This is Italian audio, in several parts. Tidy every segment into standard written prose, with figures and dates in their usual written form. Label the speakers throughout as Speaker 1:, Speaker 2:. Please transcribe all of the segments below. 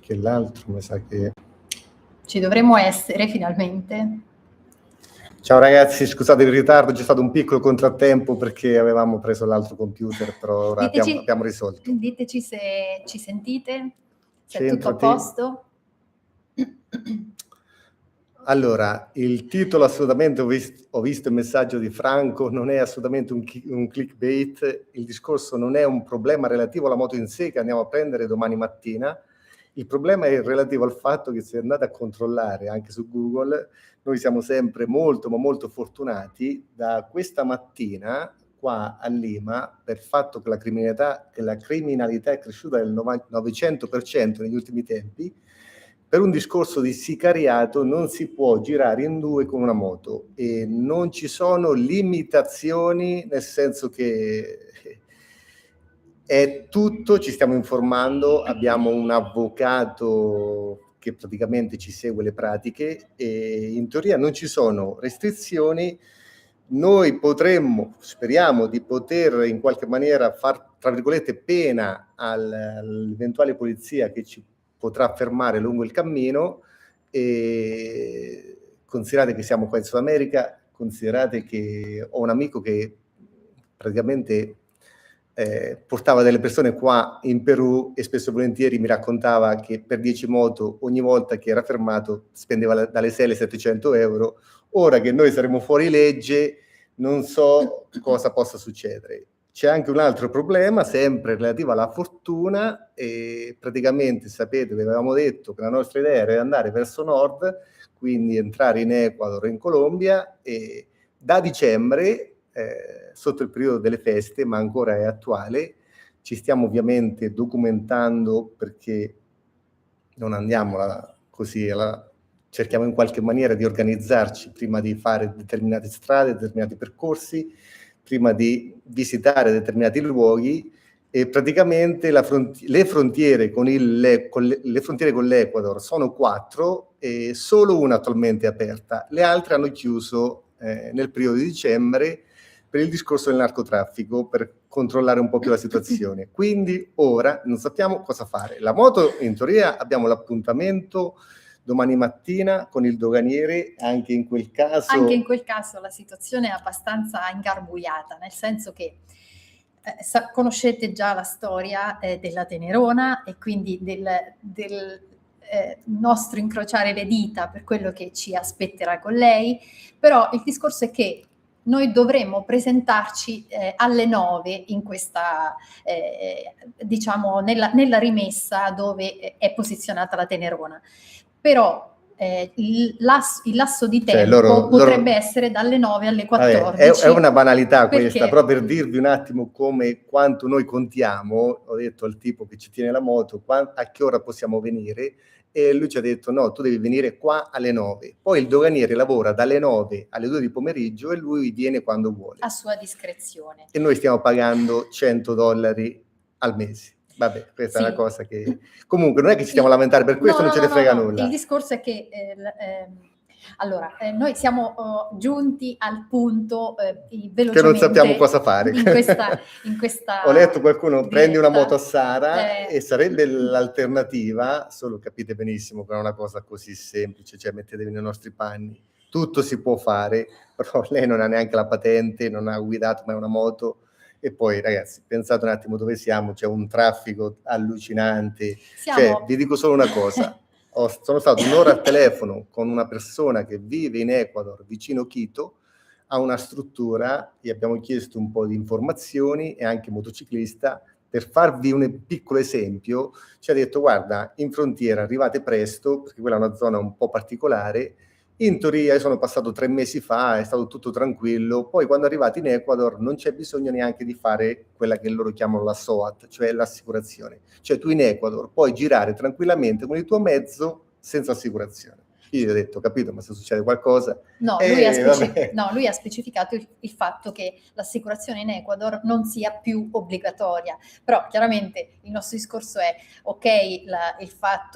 Speaker 1: perché l'altro mi sa che...
Speaker 2: Ci dovremmo essere finalmente.
Speaker 1: Ciao ragazzi, scusate il ritardo, c'è stato un piccolo contrattempo perché avevamo preso l'altro computer, però ora abbiamo risolto.
Speaker 2: Diteci se ci sentite, se è tutto a
Speaker 1: Centrati.
Speaker 2: posto.
Speaker 1: Allora, il titolo assolutamente, ho visto il messaggio di Franco, non è assolutamente un clickbait, il discorso non è un problema relativo alla moto in sé che andiamo a prendere domani mattina, il problema è relativo al fatto che se andate a controllare anche su Google, noi siamo sempre molto ma molto fortunati. Da questa mattina qua a Lima, per il fatto che la criminalità è cresciuta del 900% negli ultimi tempi, per un discorso di sicariato non si può girare in due con una moto e non ci sono limitazioni, nel senso che è tutto, ci stiamo informando, abbiamo un avvocato che praticamente ci segue le pratiche e in teoria non ci sono restrizioni. Noi speriamo di poter in qualche maniera far, tra virgolette, pena all'eventuale polizia che ci potrà fermare lungo il cammino, e considerate che siamo qua in Sud America, considerate che ho un amico che praticamente portava delle persone qua in Perù e spesso e volentieri mi raccontava che per 10 moto ogni volta che era fermato spendeva dalle 6 alle 700 euro. Ora che noi saremo fuori legge non so cosa possa succedere. C'è anche un altro problema, sempre relativo alla fortuna, e praticamente sapete, vi avevamo detto che la nostra idea era andare verso nord, quindi entrare in Ecuador e in Colombia, e da dicembre, sotto il periodo delle feste, ma ancora è attuale, ci stiamo ovviamente documentando perché non andiamo così, cerchiamo in qualche maniera di organizzarci prima di fare determinate strade, determinati percorsi, prima di visitare determinati luoghi, e praticamente le frontiere con l'Ecuador sono 4 e solo una attualmente è aperta, le altre hanno chiuso nel periodo di dicembre per il discorso del narcotraffico, per controllare un po' più la situazione. Quindi ora non sappiamo cosa fare. La moto, in teoria, abbiamo l'appuntamento domani mattina con il doganiere, anche in quel caso
Speaker 2: la situazione è abbastanza ingarbugliata, nel senso che conoscete già la storia della Tenerona e quindi del nostro incrociare le dita per quello che ci aspetterà con lei, però il discorso è che noi dovremmo presentarci alle 9 in questa, diciamo, nella rimessa dove è posizionata la Tenerona. Però il lasso di tempo potrebbe essere dalle 9 alle 14.
Speaker 1: Vabbè, è una banalità questa, però per dirvi un attimo quanto noi contiamo, ho detto al tipo che ci tiene la moto a che ora possiamo venire, e lui ci ha detto no, tu devi venire qua alle 9. Poi il doganiere lavora dalle 9 alle 2 di pomeriggio e lui viene quando vuole.
Speaker 2: A sua discrezione.
Speaker 1: E noi stiamo pagando $100 al mese. Vabbè, questa è una cosa che... Comunque non è che ci stiamo a lamentare per questo, non ce ne frega nulla.
Speaker 2: Il discorso è che... Allora, noi siamo giunti al punto velocemente...
Speaker 1: Che non sappiamo cosa fare.
Speaker 2: In questa
Speaker 1: Ho letto qualcuno, diretta. Prendi una moto a Sara e sarebbe l'alternativa, solo capite benissimo che non è una cosa così semplice, cioè mettetevi nei nostri panni. Tutto si può fare, però lei non ha neanche la patente, non ha guidato mai una moto. E poi ragazzi, pensate un attimo dove siamo, c'è un traffico allucinante. Cioè, vi dico solo una cosa, sono stato un'ora al telefono con una persona che vive in Ecuador, vicino Quito, a una struttura, gli abbiamo chiesto un po' di informazioni, e anche motociclista, per farvi un piccolo esempio, ci ha detto guarda, in frontiera arrivate presto, perché quella è una zona un po' particolare. In teoria io sono passato 3 mesi fa, è stato tutto tranquillo, poi quando arrivate in Ecuador non c'è bisogno neanche di fare quella che loro chiamano la SOAT, cioè l'assicurazione. Cioè tu in Ecuador puoi girare tranquillamente con il tuo mezzo senza assicurazione. Io gli ho detto, capito, ma se succede qualcosa...
Speaker 2: No, lui ha specificato il fatto che l'assicurazione in Ecuador non sia più obbligatoria, però chiaramente il nostro discorso è, ok,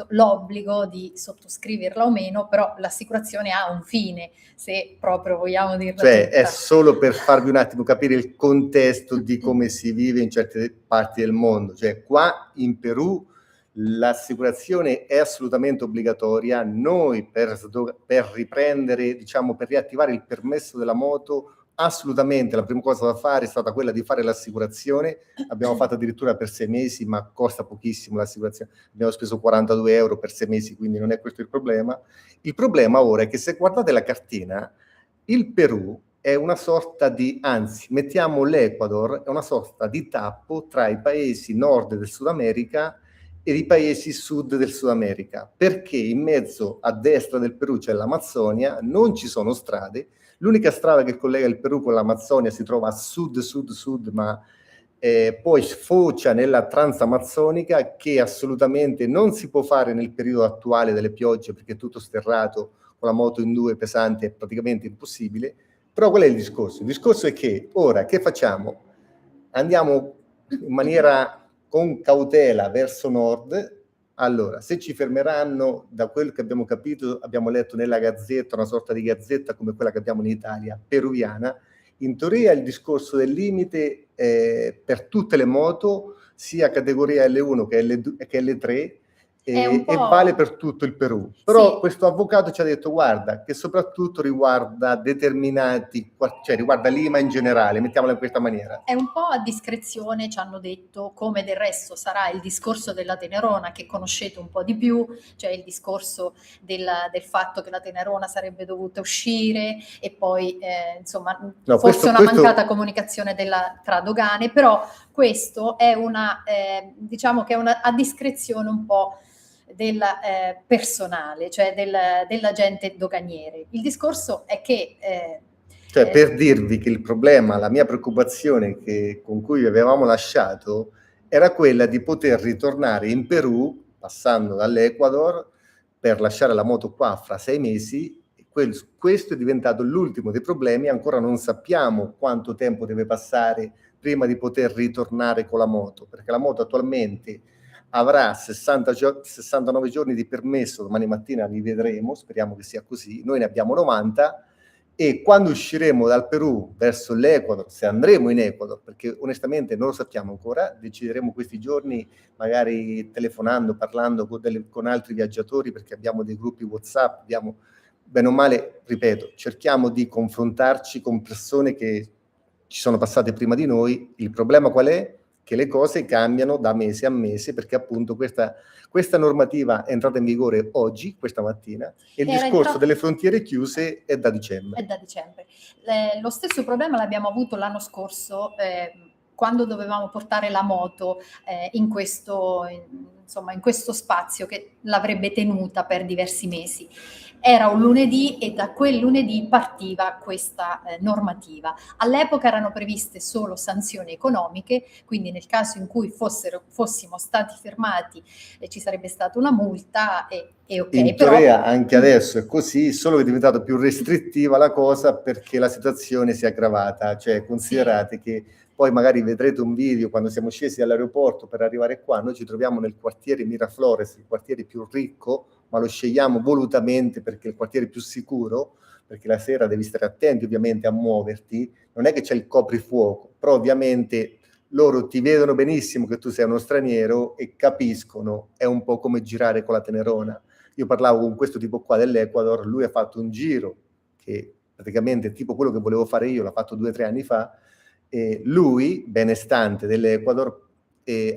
Speaker 2: l'obbligo di sottoscriverla o meno, però l'assicurazione ha un fine, se proprio vogliamo dirlo.
Speaker 1: Cioè, è solo per farvi un attimo capire il contesto di come si vive in certe parti del mondo. Cioè, qua in Perù L'assicurazione è assolutamente obbligatoria. Noi per riprendere, diciamo, per riattivare il permesso della moto, assolutamente la prima cosa da fare è stata quella di fare l'assicurazione. Abbiamo fatto addirittura per 6 mesi, ma costa pochissimo l'assicurazione. Abbiamo speso 42 euro per 6 mesi, quindi non è questo il problema. Il problema ora è che se guardate la cartina, il Perù è una sorta di, anzi, mettiamo l'Ecuador, è una sorta di tappo tra i paesi nord del Sud America e i paesi sud del Sud America, perché in mezzo a destra del Perù c'è l'Amazzonia, non ci sono strade, l'unica strada che collega il Perù con l'Amazzonia si trova a sud-sud-sud, ma poi sfocia nella transamazzonica, che assolutamente non si può fare nel periodo attuale delle piogge, perché è tutto sterrato, con la moto in due pesante è praticamente impossibile. Però qual è il discorso? Il discorso è che ora che facciamo? Andiamo in maniera con cautela verso nord. Allora, se ci fermeranno, da quello che abbiamo capito, abbiamo letto nella gazzetta, una sorta di gazzetta come quella che abbiamo in Italia, peruviana, in teoria il discorso del limite per tutte le moto, sia categoria L1 che L3, e vale per tutto il Perù. Però sì, questo avvocato ci ha detto, guarda, che soprattutto riguarda determinati, cioè riguarda Lima in generale, mettiamola in questa maniera.
Speaker 2: È un po' a discrezione, ci hanno detto, come del resto sarà il discorso della Tenerona, che conoscete un po' di più, cioè il discorso del fatto che la Tenerona sarebbe dovuta uscire e poi, insomma, no, forse una mancata comunicazione tra dogane, però questo è una, diciamo che è una a discrezione un po' del personale, cioè dell'agente doganiere. Il discorso è che
Speaker 1: cioè, per dirvi che il problema, la mia preoccupazione con cui vi avevamo lasciato era quella di poter ritornare in Perù, passando dall'Ecuador, per lasciare la moto qua fra 6 mesi. Questo è diventato l'ultimo dei problemi. Ancora non sappiamo quanto tempo deve passare prima di poter ritornare con la moto, perché la moto attualmente avrà 69 giorni di permesso, domani mattina li vedremo, speriamo che sia così, noi ne abbiamo 90, e quando usciremo dal Perù verso l'Ecuador, se andremo in Ecuador, perché onestamente non lo sappiamo ancora, decideremo questi giorni magari telefonando, parlando con altri viaggiatori, perché abbiamo dei gruppi WhatsApp, abbiamo, bene o male, ripeto, cerchiamo di confrontarci con persone che ci sono passate prima di noi. Il problema qual è? Che le cose cambiano da mese a mese, perché appunto questa normativa è entrata in vigore oggi, questa mattina, e il discorso delle frontiere chiuse è da dicembre.
Speaker 2: È da dicembre. Lo stesso problema l'abbiamo avuto l'anno scorso, quando dovevamo portare la moto in questo spazio che l'avrebbe tenuta per diversi mesi. Era un lunedì e da quel lunedì partiva questa normativa. All'epoca erano previste solo sanzioni economiche, quindi nel caso in cui fossimo stati fermati ci sarebbe stata una multa e ok.
Speaker 1: In teoria anche adesso è così, solo che è diventata più restrittiva la cosa perché la situazione si è aggravata. Cioè, considerate che poi magari vedrete un video quando siamo scesi dall'aeroporto per arrivare qua, noi ci troviamo nel quartiere Miraflores, il quartiere più ricco, ma lo scegliamo volutamente perché è il quartiere più sicuro, perché la sera devi stare attenti ovviamente a muoverti, non è che c'è il coprifuoco, però ovviamente loro ti vedono benissimo che tu sei uno straniero e capiscono, è un po' come girare con la Tenerona. Io parlavo con questo tipo qua dell'Ecuador, lui ha fatto un giro che praticamente è tipo quello che volevo fare io, l'ha fatto 2 o 3 anni fa, e lui, benestante dell'Ecuador,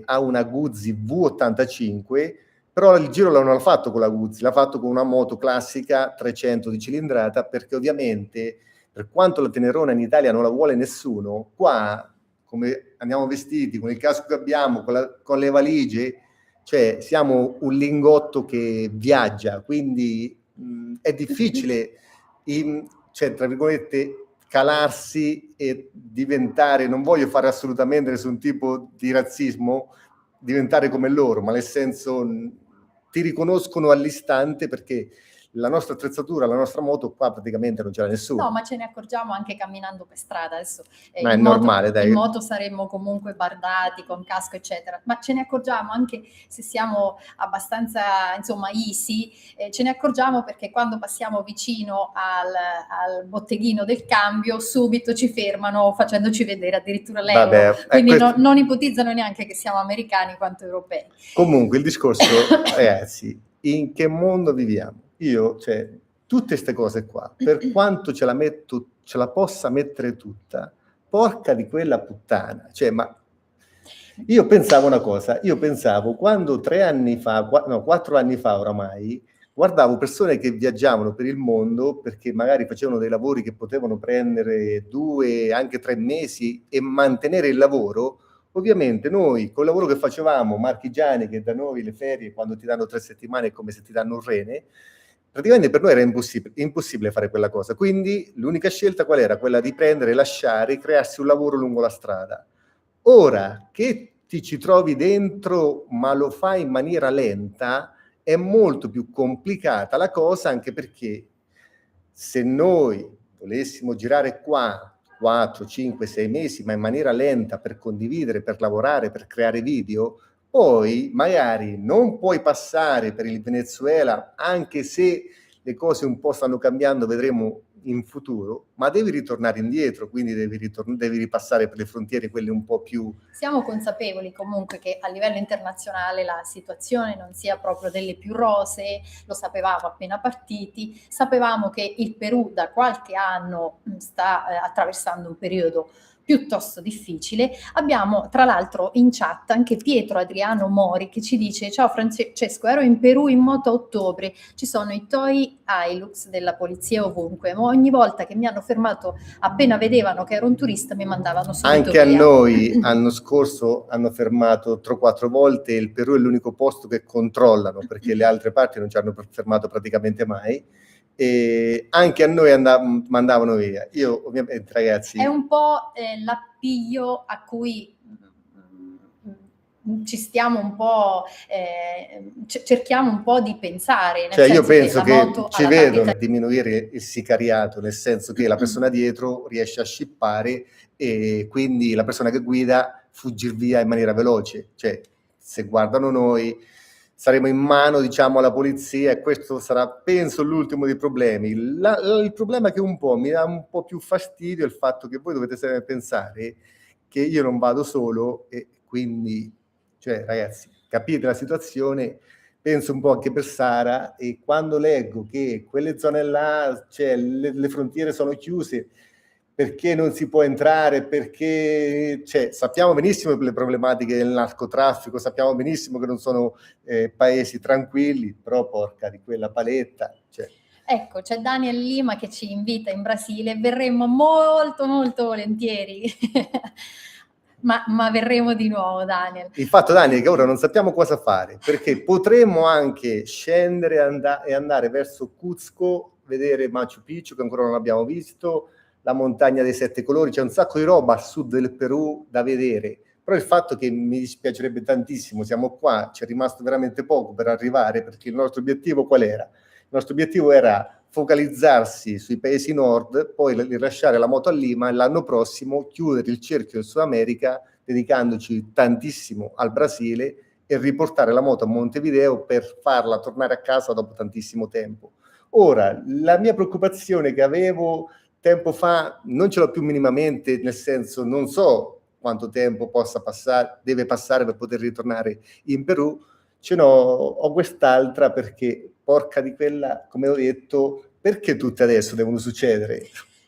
Speaker 1: ha una Guzzi V85, però il giro non l'ha fatto con la Guzzi, l'ha fatto con una moto classica 300 di cilindrata, perché ovviamente per quanto la Tenerona in Italia non la vuole nessuno, qua come andiamo vestiti, con il casco che abbiamo, con le valigie, cioè siamo un lingotto che viaggia, quindi è difficile, cioè, tra virgolette, calarsi e diventare, non voglio fare assolutamente nessun tipo di razzismo, diventare come loro, ma nel senso ti riconoscono all'istante perché la nostra attrezzatura, la nostra moto, qua praticamente non c'era nessuno.
Speaker 2: No, ma ce ne accorgiamo anche camminando per strada. Adesso
Speaker 1: Ma è normale, dai.
Speaker 2: in moto saremmo comunque bardati, con casco, eccetera. Ma ce ne accorgiamo anche se siamo abbastanza, insomma, easy, ce ne accorgiamo perché quando passiamo vicino al botteghino del cambio, subito ci fermano facendoci vedere addirittura l'euro.
Speaker 1: Vabbè,
Speaker 2: Quindi non ipotizzano neanche che siamo americani quanto europei.
Speaker 1: Comunque il discorso, ragazzi, in che mondo viviamo? Io, cioè, tutte queste cose qua, per quanto ce la possa mettere tutta, porca di quella puttana, cioè, ma io pensavo una cosa, quando 4 anni fa oramai, guardavo persone che viaggiavano per il mondo perché magari facevano dei lavori che potevano prendere 2, anche 3 mesi e mantenere il lavoro. Ovviamente noi, col lavoro che facevamo, marchigiani, che da noi le ferie, quando ti danno 3 settimane è come se ti danno un rene, praticamente per noi era impossibile fare quella cosa. Quindi l'unica scelta qual era? Quella di prendere, lasciare, crearsi un lavoro lungo la strada. Ora che ti ci trovi dentro, ma lo fai in maniera lenta, è molto più complicata la cosa, anche perché se noi volessimo girare qua 4, 5, 6 mesi, ma in maniera lenta, per condividere, per lavorare, per creare video, poi magari non puoi passare per il Venezuela, anche se le cose un po' stanno cambiando, vedremo in futuro, ma devi ritornare indietro, quindi devi ripassare per le frontiere quelle un po' più...
Speaker 2: Siamo consapevoli comunque che a livello internazionale la situazione non sia proprio delle più rosee, lo sapevamo appena partiti, sapevamo che il Perù da qualche anno sta attraversando un periodo piuttosto difficile. Abbiamo tra l'altro in chat anche Pietro Adriano Mori che ci dice: ciao Francesco, ero in Perù in moto a ottobre, ci sono i Toy Hilux della polizia ovunque, ma ogni volta che mi hanno fermato appena vedevano che ero un turista mi mandavano subito
Speaker 1: anche
Speaker 2: via.
Speaker 1: A noi l'anno scorso hanno fermato 3-4 volte, il Perù è l'unico posto che controllano perché le altre parti non ci hanno fermato praticamente mai. E anche a noi mandavano via. Io ovviamente, ragazzi,
Speaker 2: è un po' l'appiglio a cui ci stiamo un po' cerchiamo un po' di pensare,
Speaker 1: cioè io penso che ci vedono
Speaker 2: capita...
Speaker 1: diminuire il sicariato, nel senso che la persona dietro riesce a scippare e quindi la persona che guida fuggir via in maniera veloce. Cioè, se guardano noi saremo in mano, diciamo, alla polizia, e questo sarà, penso, l'ultimo dei problemi. Il problema che un po' mi dà un po' più fastidio è il fatto che voi dovete sempre pensare che io non vado solo e quindi, cioè, ragazzi, capite la situazione, penso un po' anche per Sara, e quando leggo che quelle zone là, cioè, le frontiere sono chiuse, perché non si può entrare, perché cioè, sappiamo benissimo le problematiche del narcotraffico, sappiamo benissimo che non sono paesi tranquilli, però porca di quella paletta. Cioè.
Speaker 2: Ecco, c'è Daniel Lima che ci invita in Brasile, verremmo molto molto volentieri, ma verremo di nuovo, Daniel.
Speaker 1: Il fatto, Daniel, che ora non sappiamo cosa fare, perché potremmo anche scendere e andare verso Cuzco, vedere Machu Picchu, che ancora non abbiamo visto, la montagna dei 7 colori, c'è un sacco di roba a sud del Perù da vedere, però il fatto che mi dispiacerebbe tantissimo, siamo qua, ci è rimasto veramente poco per arrivare, perché il nostro obiettivo qual era? Il nostro obiettivo era focalizzarsi sui paesi nord, poi rilasciare la moto a Lima e l'anno prossimo chiudere il cerchio del Sud America, dedicandoci tantissimo al Brasile e riportare la moto a Montevideo per farla tornare a casa dopo tantissimo tempo. Ora, la mia preoccupazione che avevo tempo fa non ce l'ho più minimamente, nel senso non so quanto tempo deve passare per poter ritornare in Perù, ho quest'altra perché porca di quella, come ho detto, perché tutte adesso devono succedere?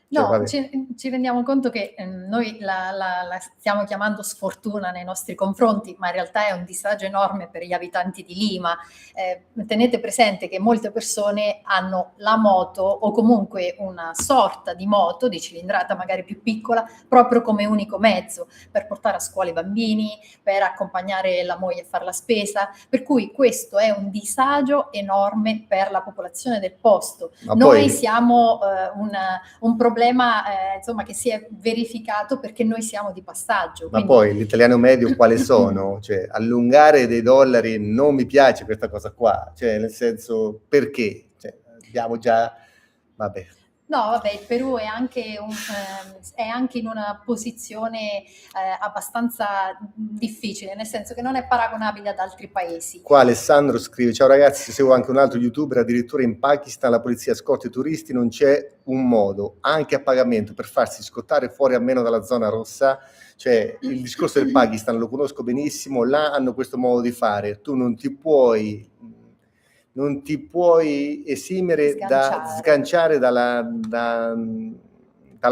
Speaker 2: No, ci rendiamo conto che noi la stiamo chiamando sfortuna nei nostri confronti, ma in realtà è un disagio enorme per gli abitanti di Lima. Tenete presente che molte persone hanno la moto o comunque una sorta di moto di cilindrata magari più piccola proprio come unico mezzo per portare a scuola i bambini, per accompagnare la moglie a fare la spesa, per cui questo è un disagio enorme per la popolazione del posto.
Speaker 1: Ma
Speaker 2: noi
Speaker 1: poi...
Speaker 2: siamo un problema insomma che si è verificato perché noi siamo di passaggio.
Speaker 1: Ma poi l'italiano medio quale sono? Cioè, allungare dei dollari non mi piace questa cosa qua, cioè nel senso perché? Cioè, abbiamo già... Vabbè.
Speaker 2: No, vabbè, il Perù è anche in una posizione abbastanza difficile, nel senso che non è paragonabile ad altri paesi.
Speaker 1: Qua Alessandro scrive: ciao ragazzi, seguo anche un altro youtuber, addirittura in Pakistan la polizia scorta i turisti, non c'è un modo, anche a pagamento, per farsi scottare fuori almeno dalla zona rossa. Cioè, il discorso del Pakistan lo conosco benissimo, là hanno questo modo di fare, tu non ti puoi esimere da sganciare dalla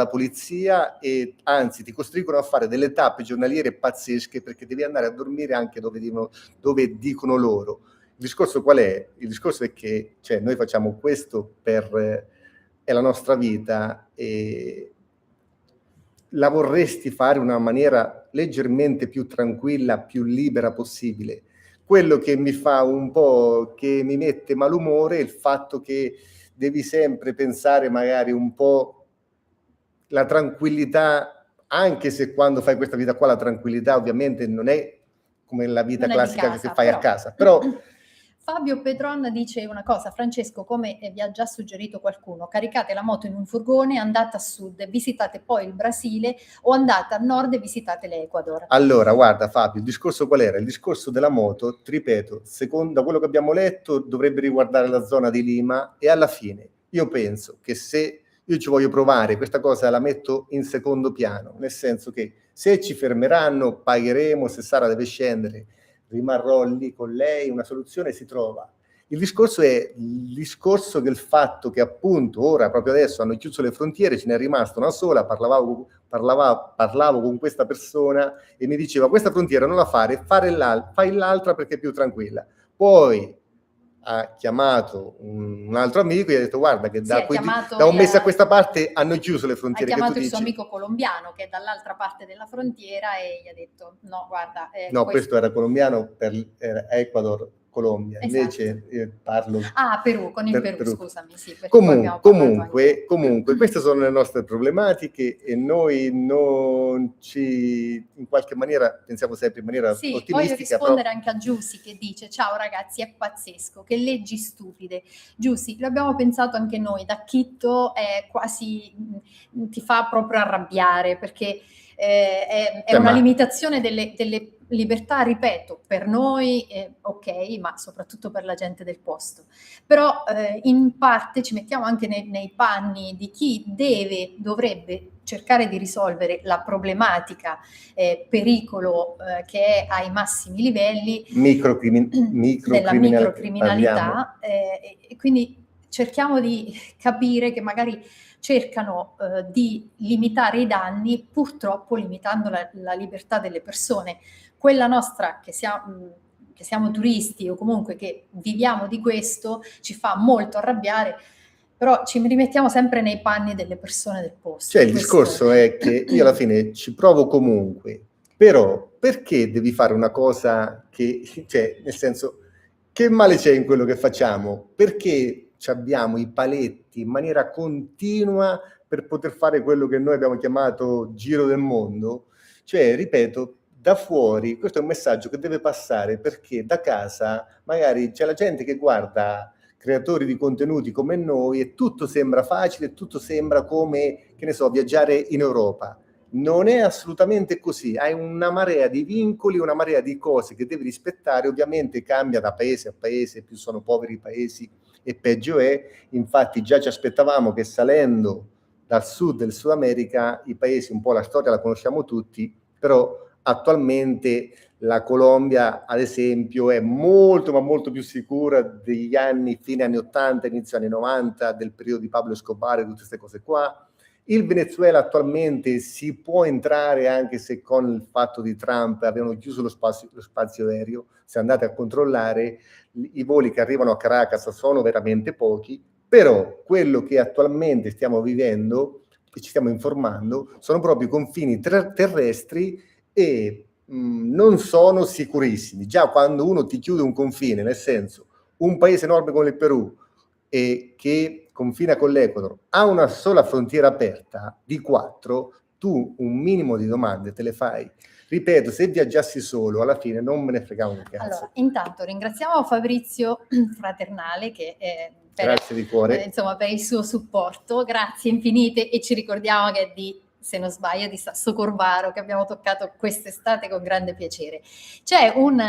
Speaker 1: polizia, e anzi ti costringono a fare delle tappe giornaliere pazzesche, perché devi andare a dormire anche dove dicono loro. Il discorso qual è? Il discorso è che, cioè, noi facciamo questo è la nostra vita, e la vorresti fare in una maniera leggermente più tranquilla, più libera possibile. Quello che mi fa un po', che mi mette malumore, è il fatto che devi sempre pensare magari un po' la tranquillità, anche se quando fai questa vita qua la tranquillità ovviamente non è come la vita classica casa, che fai a casa, però...
Speaker 2: Fabio Petron dice una cosa: Francesco, come vi ha già suggerito qualcuno, caricate la moto in un furgone, andate a sud, visitate poi il Brasile, o andate a nord e visitate l'Ecuador.
Speaker 1: Allora, guarda Fabio, il discorso qual era? Il discorso della moto, ti ripeto, secondo quello che abbiamo letto, dovrebbe riguardare la zona di Lima, e alla fine io penso che se io ci voglio provare, questa cosa la metto in secondo piano, nel senso che se ci fermeranno pagheremo, se Sara deve scendere rimarrò lì con lei, una soluzione si trova. Il discorso è del fatto che appunto ora, proprio adesso, hanno chiuso le frontiere, ce n'è rimasta una sola, parlavo con questa persona e mi diceva: questa frontiera non la fai l'altra perché è più tranquilla. Poi ha chiamato un altro amico e gli ha detto: guarda che da un mese a questa parte hanno chiuso le frontiere.
Speaker 2: Ha chiamato il suo amico colombiano che è dall'altra parte della frontiera e gli ha detto: no, guarda...
Speaker 1: questo era colombiano, era Ecuador, Colombia,
Speaker 2: esatto.
Speaker 1: Invece parlo...
Speaker 2: Perù, con il Perù, scusami. Sì,
Speaker 1: comunque, queste sono le nostre problematiche e noi non ci, in qualche maniera, pensiamo sempre in maniera ottimistica.
Speaker 2: Voglio rispondere anche a Giussi che dice: ciao ragazzi, è pazzesco, che leggi stupide. Giussi, l'abbiamo pensato anche noi, da Quito è quasi, ti fa proprio arrabbiare, perché è una limitazione delle libertà, ripeto, per noi ok, ma soprattutto per la gente del posto. Però in parte ci mettiamo anche nei panni di chi dovrebbe cercare di risolvere la problematica pericolo che è ai massimi livelli della microcriminalità, e quindi cerchiamo di capire che magari cercano di limitare i danni, purtroppo limitando la libertà delle persone. Quella nostra che siamo turisti o comunque che viviamo di questo ci fa molto arrabbiare, però ci rimettiamo sempre nei panni delle persone del posto.
Speaker 1: Cioè il discorso è che io alla fine ci provo comunque, però perché devi fare una cosa che, cioè, nel senso, che male c'è in quello che facciamo? Perché abbiamo i paletti in maniera continua per poter fare quello che noi abbiamo chiamato giro del mondo? Cioè, ripeto, da fuori questo è un messaggio che deve passare, perché da casa magari c'è la gente che guarda creatori di contenuti come noi e tutto sembra facile, tutto sembra come, che ne so, viaggiare in Europa. Non è assolutamente così, hai una marea di vincoli, una marea di cose che devi rispettare, ovviamente cambia da paese a paese, più sono poveri i paesi e peggio è. Infatti già ci aspettavamo che salendo dal sud del Sud America, i paesi, un po' la storia la conosciamo tutti, però attualmente la Colombia, ad esempio, è molto ma molto più sicura degli anni, fine anni 80, inizio anni 90, del periodo di Pablo Escobar e tutte queste cose qua. Il Venezuela attualmente si può entrare, anche se con il fatto di Trump avevano chiuso lo spazio aereo. Se andate a controllare, i voli che arrivano a Caracas sono veramente pochi, però quello che attualmente stiamo vivendo e ci stiamo informando sono proprio i confini terrestri e non sono sicurissimi. Già quando uno ti chiude un confine, nel senso, un paese enorme come il Perù e che confina con l'Ecuador ha una sola frontiera aperta di 4, tu un minimo di domande te le fai. Ripeto, se viaggiassi solo, alla fine non me ne fregavo un cazzo.
Speaker 2: Allora, intanto ringraziamo Fabrizio Fraternale che
Speaker 1: Grazie di cuore.
Speaker 2: Insomma, per il suo supporto. Grazie infinite, e ci ricordiamo che è di, se non sbaglio, di Sassocorvaro, che abbiamo toccato quest'estate con grande piacere. C'è un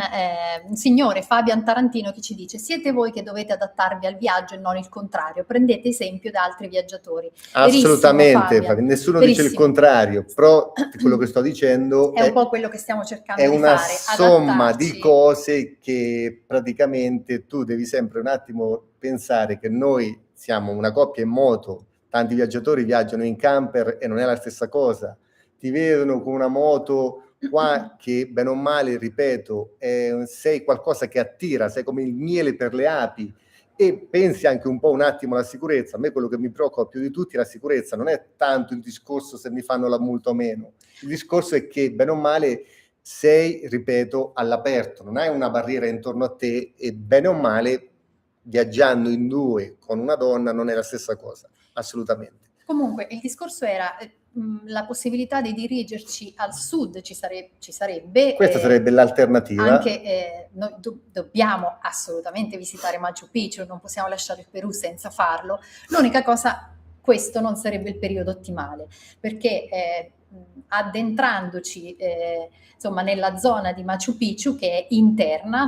Speaker 2: signore, Fabian Tarantino, che ci dice: siete voi che dovete adattarvi al viaggio e non il contrario, prendete esempio da altri viaggiatori.
Speaker 1: Assolutamente,
Speaker 2: Fabian,
Speaker 1: nessuno
Speaker 2: verissimo.
Speaker 1: dice il contrario, però quello che sto dicendo
Speaker 2: è un po' quello che stiamo cercando
Speaker 1: è
Speaker 2: di
Speaker 1: una
Speaker 2: fare,
Speaker 1: somma
Speaker 2: adattarci.
Speaker 1: di cose che praticamente tu devi sempre un attimo pensare che noi siamo una coppia in moto, tanti viaggiatori viaggiano in camper e non è la stessa cosa, ti vedono con una moto qua che bene o male, ripeto, sei qualcosa che attira, sei come il miele per le api, e pensi anche un po' un attimo alla sicurezza. A me quello che mi preoccupa più di tutti è la sicurezza, non è tanto il discorso se mi fanno la multa o meno, il discorso è che bene o male sei, ripeto, all'aperto, non hai una barriera intorno a te, e bene o male viaggiando in due con una donna non è la stessa cosa, assolutamente.
Speaker 2: Comunque il discorso era la possibilità di dirigerci al sud, ci sarebbe.
Speaker 1: Questa sarebbe l'alternativa.
Speaker 2: Anche noi dobbiamo assolutamente visitare Machu Picchu, non possiamo lasciare il Perù senza farlo. L'unica cosa, questo non sarebbe il periodo ottimale, perché addentrandoci insomma nella zona di Machu Picchu, che è interna,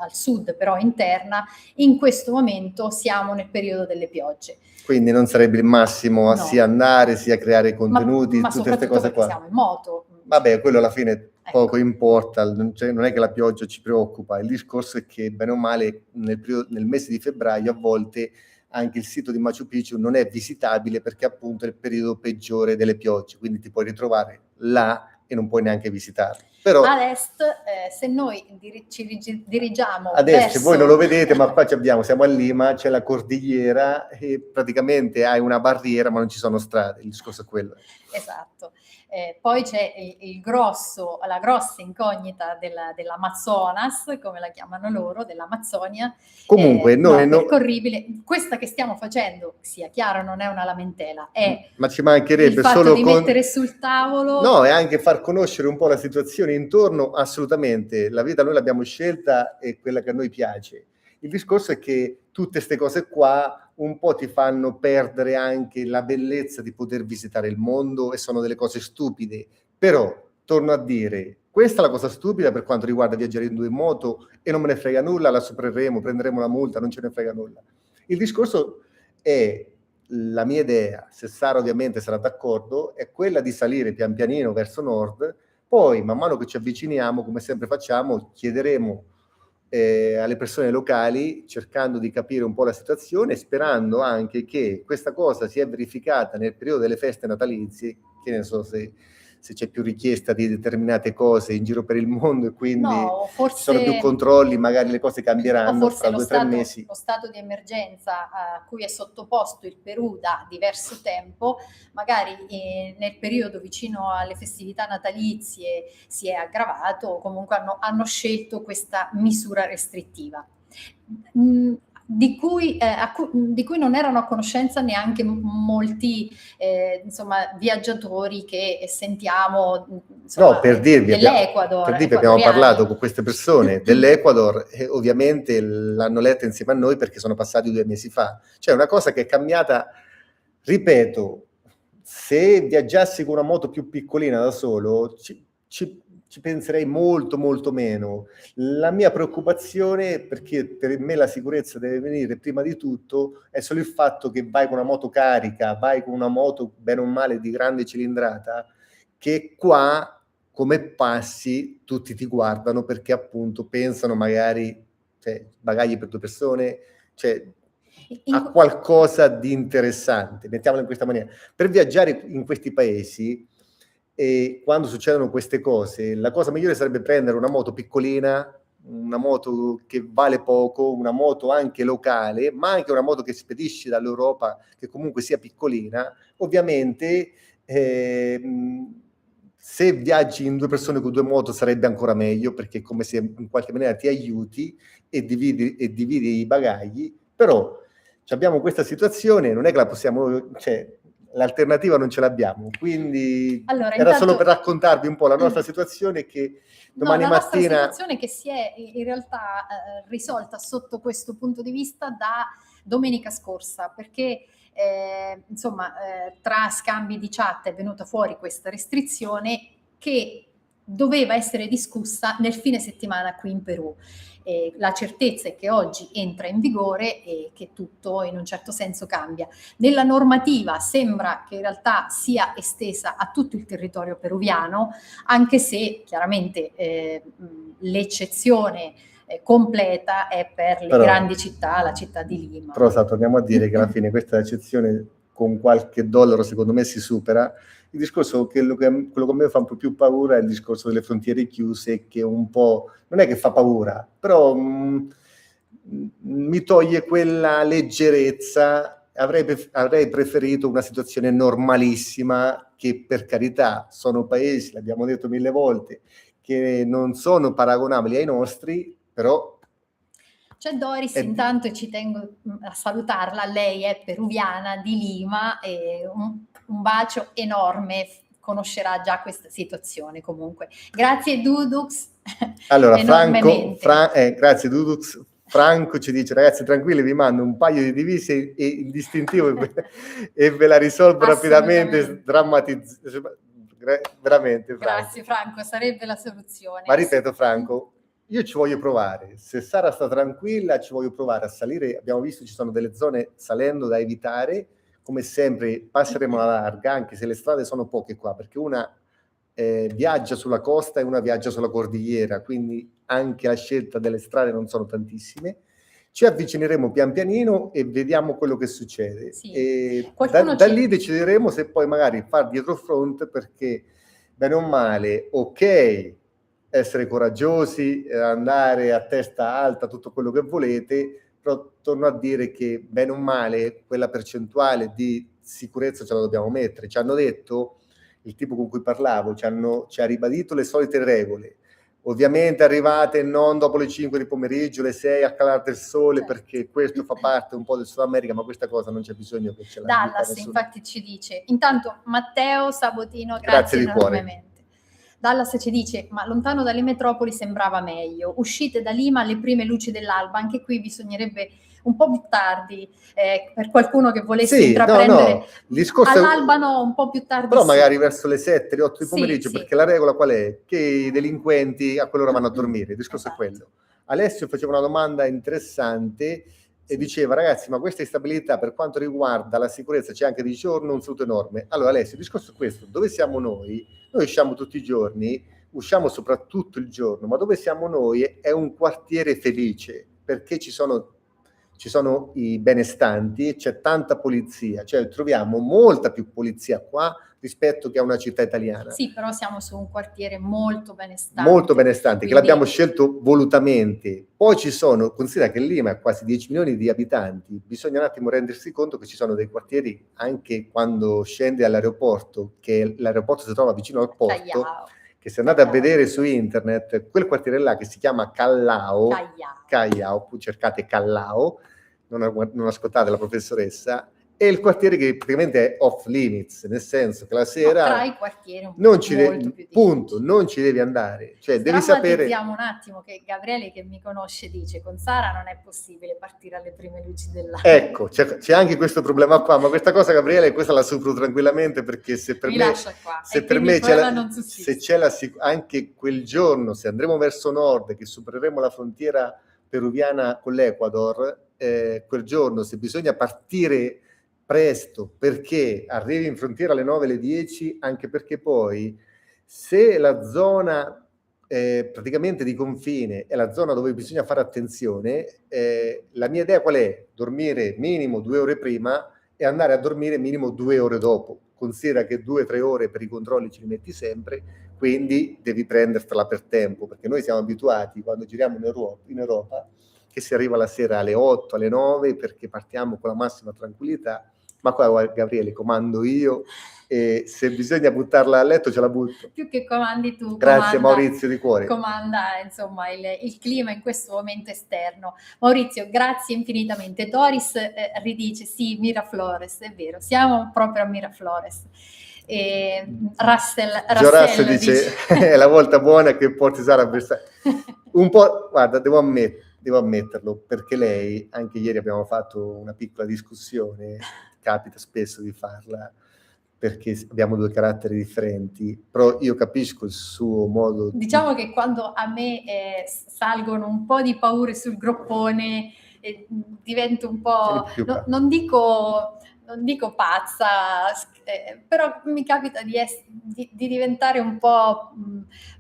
Speaker 2: al sud però interna, in questo momento siamo nel periodo delle piogge.
Speaker 1: Quindi non sarebbe il massimo sia andare, sia creare contenuti,
Speaker 2: ma
Speaker 1: tutte queste cose qua.
Speaker 2: Siamo in moto.
Speaker 1: Vabbè, quello alla fine poco importa, cioè, non è che la pioggia ci preoccupa, il discorso è che bene o male nel mese di febbraio a volte anche il sito di Machu Picchu non è visitabile perché appunto è il periodo peggiore delle piogge, quindi ti puoi ritrovare là e non puoi neanche visitarlo. Però
Speaker 2: all'est, se noi ci dirigiamo
Speaker 1: adesso
Speaker 2: verso...
Speaker 1: voi non lo vedete, ma qua siamo a Lima, c'è la cordigliera e praticamente hai una barriera ma non ci sono strade, il discorso è quello.
Speaker 2: Esatto. Poi c'è la grossa incognita dell'Amazonas, come la chiamano loro, dell'Amazzonia.
Speaker 1: Comunque,
Speaker 2: percorribile. Questa che stiamo facendo, sia chiaro, non è una lamentela,
Speaker 1: ma ci mancherebbe
Speaker 2: il fatto
Speaker 1: solo
Speaker 2: di mettere sul tavolo.
Speaker 1: No, è anche far conoscere un po' la situazione intorno, assolutamente. La vita noi l'abbiamo scelta, è quella che a noi piace. Il discorso è che tutte queste cose qua un po' ti fanno perdere anche la bellezza di poter visitare il mondo, e sono delle cose stupide. Però, torno a dire, questa è la cosa stupida per quanto riguarda viaggiare in due in moto, e non me ne frega nulla, la supereremo, prenderemo la multa, non ce ne frega nulla. Il discorso è, la mia idea, se Sara ovviamente sarà d'accordo, è quella di salire pian pianino verso nord, poi man mano che ci avviciniamo, come sempre facciamo, chiederemo alle persone locali, cercando di capire un po' la situazione, sperando anche che questa cosa sia verificata nel periodo delle feste natalizie, che ne so se c'è più richiesta di determinate cose in giro per il mondo e quindi
Speaker 2: forse,
Speaker 1: ci sono più controlli, magari le cose cambieranno fra 2 o 3 mesi.
Speaker 2: Lo stato di emergenza a cui è sottoposto il Perù da diverso tempo, magari nel periodo vicino alle festività natalizie si è aggravato, o comunque hanno scelto questa misura restrittiva. Di cui non erano a conoscenza neanche molti viaggiatori che sentiamo,
Speaker 1: no, per dirvi,
Speaker 2: dell'Ecuador.
Speaker 1: Abbiamo parlato con queste persone dell'Ecuador e ovviamente l'hanno letta insieme a noi perché sono passati 2 mesi fa. Cioè una cosa che è cambiata, ripeto, se viaggiassi con una moto più piccolina da solo ci penserei molto molto meno. La mia preoccupazione, perché per me la sicurezza deve venire prima di tutto, è solo il fatto che vai con una moto carica, vai con una moto bene o male di grande cilindrata, che qua come passi tutti ti guardano perché appunto pensano magari, cioè, bagagli per 2 persone, cioè a qualcosa di interessante, mettiamolo in questa maniera. Per viaggiare in questi paesi, e quando succedono queste cose, la cosa migliore sarebbe prendere una moto piccolina, una moto che vale poco, una moto anche locale, ma anche una moto che spedisci dall'Europa, che comunque sia piccolina. Ovviamente se viaggi in 2 persone con 2 moto sarebbe ancora meglio, perché è come se in qualche maniera ti aiuti e dividi i bagagli. Però abbiamo questa situazione, non è che la possiamo, cioè, l'alternativa non ce l'abbiamo, quindi
Speaker 2: Allora,
Speaker 1: era solo
Speaker 2: intanto-
Speaker 1: per raccontarvi un po' la nostra situazione, che domani
Speaker 2: la nostra
Speaker 1: mattina...
Speaker 2: situazione che si è in realtà risolta sotto questo punto di vista da domenica scorsa, perché insomma tra scambi di chat è venuta fuori questa restrizione che doveva essere discussa nel fine settimana qui in Perù. La certezza è che oggi entra in vigore e che tutto in un certo senso cambia. Nella normativa sembra che in realtà sia estesa a tutto il territorio peruviano, anche se chiaramente l'eccezione completa è per le grandi città, la città di Lima.
Speaker 1: Però torniamo a dire che alla fine questa eccezione con qualche dollaro secondo me si supera. Il discorso, quello che a me fa un po' più paura è il discorso delle frontiere chiuse, che un po', non è che fa paura, però mi toglie quella leggerezza. Avrei preferito una situazione normalissima, che per carità sono paesi, l'abbiamo detto 1000 volte, che non sono paragonabili ai nostri, però...
Speaker 2: C'è Doris, intanto, e ci tengo a salutarla, lei è peruviana di Lima e un bacio enorme, conoscerà già questa situazione comunque. Grazie Dudux.
Speaker 1: Allora, grazie Dudux. Franco ci dice: ragazzi tranquilli, vi mando un paio di divise e il distintivo e ve la risolvo rapidamente, veramente.
Speaker 2: Grazie Franco, sarebbe la soluzione.
Speaker 1: Ma ripeto Franco, io ci voglio provare, se Sara sta tranquilla ci voglio provare a salire. Abbiamo visto ci sono delle zone salendo da evitare, come sempre passeremo alla larga, anche se le strade sono poche qua, perché una viaggia sulla costa e una viaggia sulla cordigliera, quindi anche la scelta delle strade non sono tantissime. Ci avvicineremo pian pianino e vediamo quello che succede.
Speaker 2: Sì.
Speaker 1: E da lì decideremo se poi magari far dietro front, perché bene o male, ok, essere coraggiosi, andare a testa alta, tutto quello che volete, però torno a dire che bene o male quella percentuale di sicurezza ce la dobbiamo mettere. Ci hanno detto, il tipo con cui parlavo, ci ha ribadito le solite regole. Ovviamente arrivate non dopo le 5 di pomeriggio, le 6 a calare del sole, perché questo fa parte un po' del Sud America, ma questa cosa non c'è bisogno che ce la dica
Speaker 2: Dallas
Speaker 1: nessuno.
Speaker 2: infatti ci dice, intanto Matteo Sabotino, grazie enormemente. Dallas ci dice, ma lontano dalle metropoli sembrava meglio, uscite da Lima alle prime luci dell'alba, anche qui bisognerebbe un po' più tardi, per qualcuno che volesse intraprendere all'alba, no, un po' più tardi.
Speaker 1: Però magari verso le 7, le 8 di pomeriggio, perché la regola qual è? Che i delinquenti a quell'ora vanno a dormire, il discorso è quello. Alessio faceva una domanda interessante e diceva: ragazzi, ma questa instabilità per quanto riguarda la sicurezza c'è anche di giorno un saluto enorme. Allora Alessio, il discorso è questo: dove siamo noi? Noi usciamo tutti i giorni, usciamo soprattutto il giorno, ma dove siamo noi è un quartiere felice, perché ci sono i benestanti, c'è tanta polizia, cioè troviamo molta più polizia qua rispetto che a una città italiana.
Speaker 2: Sì, però siamo su un quartiere molto benestante.
Speaker 1: Molto benestante, quindi... che l'abbiamo scelto volutamente. Poi ci sono, considera che Lima ha quasi 10 milioni di abitanti, bisogna un attimo rendersi conto che ci sono dei quartieri, anche quando scendi all'aeroporto, che l'aeroporto si trova vicino al porto, che se andate a vedere su internet, quel quartiere là che si chiama Callao, cercate Callao, non ascoltate la professoressa, è il quartiere che praticamente è off limits, nel senso che la sera
Speaker 2: tra i quartieri
Speaker 1: non ci devi andare, cioè devi sapere.
Speaker 2: Diciamo un attimo che Gabriele, che mi conosce, dice: con Sara non è possibile partire alle prime luci dell'alba.
Speaker 1: Ecco, c'è anche questo problema qua, ma questa cosa, Gabriele, questa la supero tranquillamente, perché se per me c'è anche quel giorno, se andremo verso nord, che supereremo la frontiera peruviana con l'Ecuador, quel giorno, se bisogna partire presto perché arrivi in frontiera alle 9, alle 10, anche perché poi se la zona praticamente di confine è la zona dove bisogna fare attenzione, la mia idea qual è? Dormire minimo 2 ore prima e andare a dormire minimo 2 ore dopo. Considera che 2-3 ore per i controlli ce li metti sempre, quindi devi prendertela per tempo, perché noi siamo abituati quando giriamo in Europa che si arriva la sera alle 8, alle 9, perché partiamo con la massima tranquillità. Ma qua, Gabriele, comando io e se bisogna buttarla a letto ce la butto.
Speaker 2: Più che comandi tu,
Speaker 1: Grazie Maurizio di cuore.
Speaker 2: comanda insomma il clima in questo momento esterno. Maurizio, grazie infinitamente. Doris ridice, sì, Miraflores, è vero, siamo proprio a Miraflores.
Speaker 1: Russell dice è la volta buona che porti Sara a Versailles. Un po', guarda, devo ammetterlo, perché lei, anche ieri abbiamo fatto una piccola discussione, capita spesso di farla, perché abbiamo due caratteri differenti, però io capisco il suo modo.
Speaker 2: Diciamo che quando a me salgono un po' di paure sul groppone, divento un po', non dico pazza, però mi capita di diventare un po'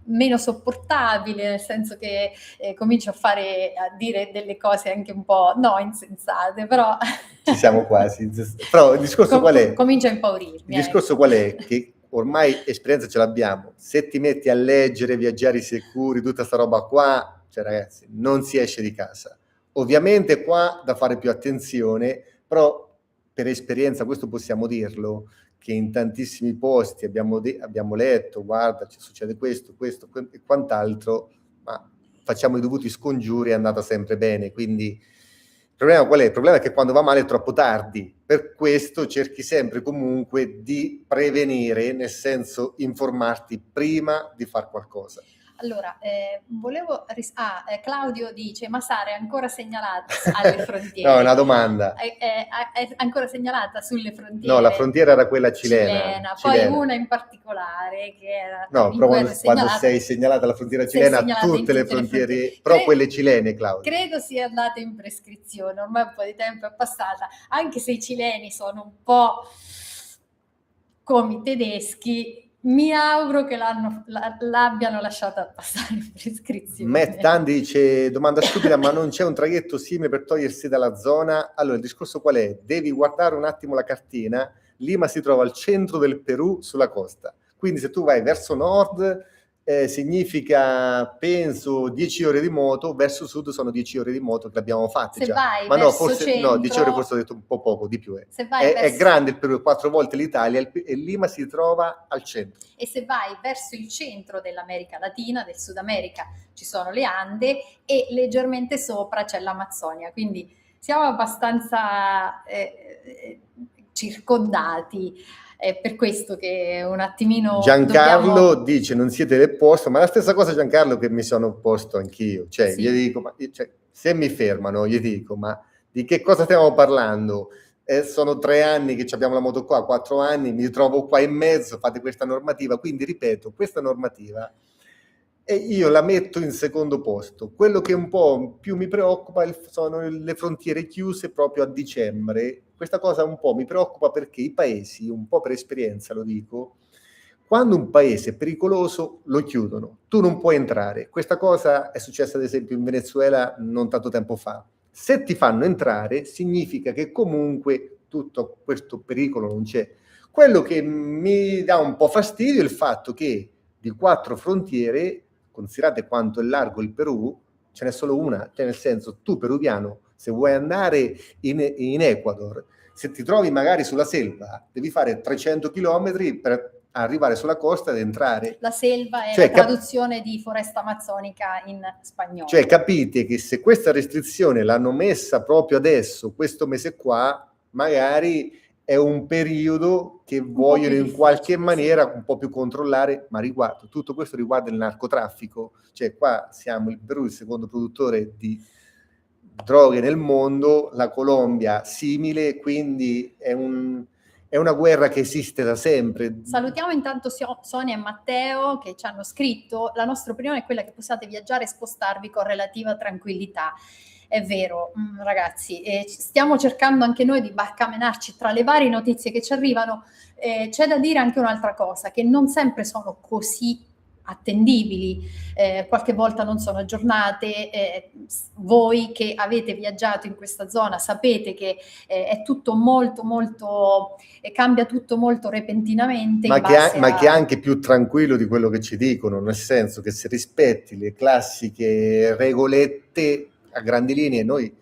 Speaker 2: meno sopportabile, nel senso che comincio a dire delle cose anche un po' insensate, però
Speaker 1: ci siamo quasi. Però il discorso qual è?
Speaker 2: Comincia a impaurirmi.
Speaker 1: Il discorso qual è? Che ormai esperienza ce l'abbiamo. Se ti metti a leggere, viaggiare sicuri, tutta sta roba qua, cioè ragazzi, non si esce di casa. Ovviamente qua da fare più attenzione, però per esperienza, questo possiamo dirlo, che in tantissimi posti abbiamo letto, guarda, ci succede questo e quant'altro, ma facciamo i dovuti scongiuri, è andata sempre bene. Quindi il problema qual è? Il problema è che quando va male è troppo tardi. Per questo cerchi sempre comunque di prevenire, nel senso informarti prima di fare qualcosa.
Speaker 2: Allora, Claudio dice, ma Sara è ancora segnalata alle frontiere?
Speaker 1: No, è una domanda.
Speaker 2: È ancora segnalata sulle frontiere?
Speaker 1: No, la frontiera era quella cilena.
Speaker 2: Poi una in particolare che era...
Speaker 1: No, però quando sei segnalata alla frontiera cilena, tutte le frontiere, però quelle cilene, Claudio.
Speaker 2: Credo sia andata in prescrizione, ormai un po' di tempo è passata, anche se i cileni sono un po' come i tedeschi. Mi auguro che l'abbiano lasciata passare in prescrizione.
Speaker 1: Matt Tandy dice, domanda stupida, ma non c'è un traghetto simile per togliersi dalla zona? Allora, il discorso qual è? Devi guardare un attimo la cartina. Lima si trova al centro del Perù, sulla costa. Quindi se tu vai verso nord, significa, penso, 10 ore di moto, verso sud sono 10 ore di moto che abbiamo fatte già. Ma no, forse
Speaker 2: centro,
Speaker 1: 10 ore forse ho detto un po' poco, di più.
Speaker 2: È
Speaker 1: grande il Perù, 4 volte l'Italia, e Lima si trova al centro.
Speaker 2: E se vai verso il centro dell'America Latina, del Sud America, ci sono le Ande e leggermente sopra c'è l'Amazzonia, quindi siamo abbastanza circondati. È per questo che un attimino
Speaker 1: Giancarlo dice non siete del posto, ma la stessa cosa Giancarlo che mi sono opposto anch'io, cioè sì. Gli dico, se mi fermano gli dico, ma di che cosa stiamo parlando? Sono 3 anni che abbiamo la moto qua, 4 anni, mi trovo qua in mezzo, fate questa normativa, quindi ripeto, questa normativa e io la metto in secondo posto. Quello che un po' più mi preoccupa sono le frontiere chiuse proprio a dicembre. Questa cosa un po' mi preoccupa perché i paesi, un po' per esperienza lo dico, quando un paese è pericoloso lo chiudono, tu non puoi entrare. Questa cosa è successa ad esempio in Venezuela non tanto tempo fa. Se ti fanno entrare significa che comunque tutto questo pericolo non c'è. Quello che mi dà un po' fastidio è il fatto che di 4 frontiere, considerate quanto è largo il Perù, ce n'è solo una, cioè nel senso tu peruviano, se vuoi andare in Ecuador, se ti trovi magari sulla selva, devi fare 300 chilometri per arrivare sulla costa ed entrare.
Speaker 2: La selva è la traduzione di foresta amazzonica in spagnolo.
Speaker 1: Cioè capite che se questa restrizione l'hanno messa proprio adesso, questo mese qua, magari è un periodo che vogliono in qualche maniera un po' più controllare, ma tutto questo riguarda il narcotraffico. Cioè qua siamo il Perù, il secondo produttore di droghe nel mondo, la Colombia simile, quindi è una guerra che esiste da sempre.
Speaker 2: Salutiamo intanto Sonia e Matteo che ci hanno scritto: la nostra opinione è quella che possiate viaggiare e spostarvi con relativa tranquillità. È vero, ragazzi, stiamo cercando anche noi di barcamenarci tra le varie notizie che ci arrivano. C'è da dire anche un'altra cosa, che non sempre sono così attendibili, qualche volta non sono aggiornate. Voi che avete viaggiato in questa zona sapete che è tutto molto cambia tutto molto repentinamente,
Speaker 1: ma che è anche più tranquillo di quello che ci dicono, nel senso che se rispetti le classiche regolette a grandi linee, noi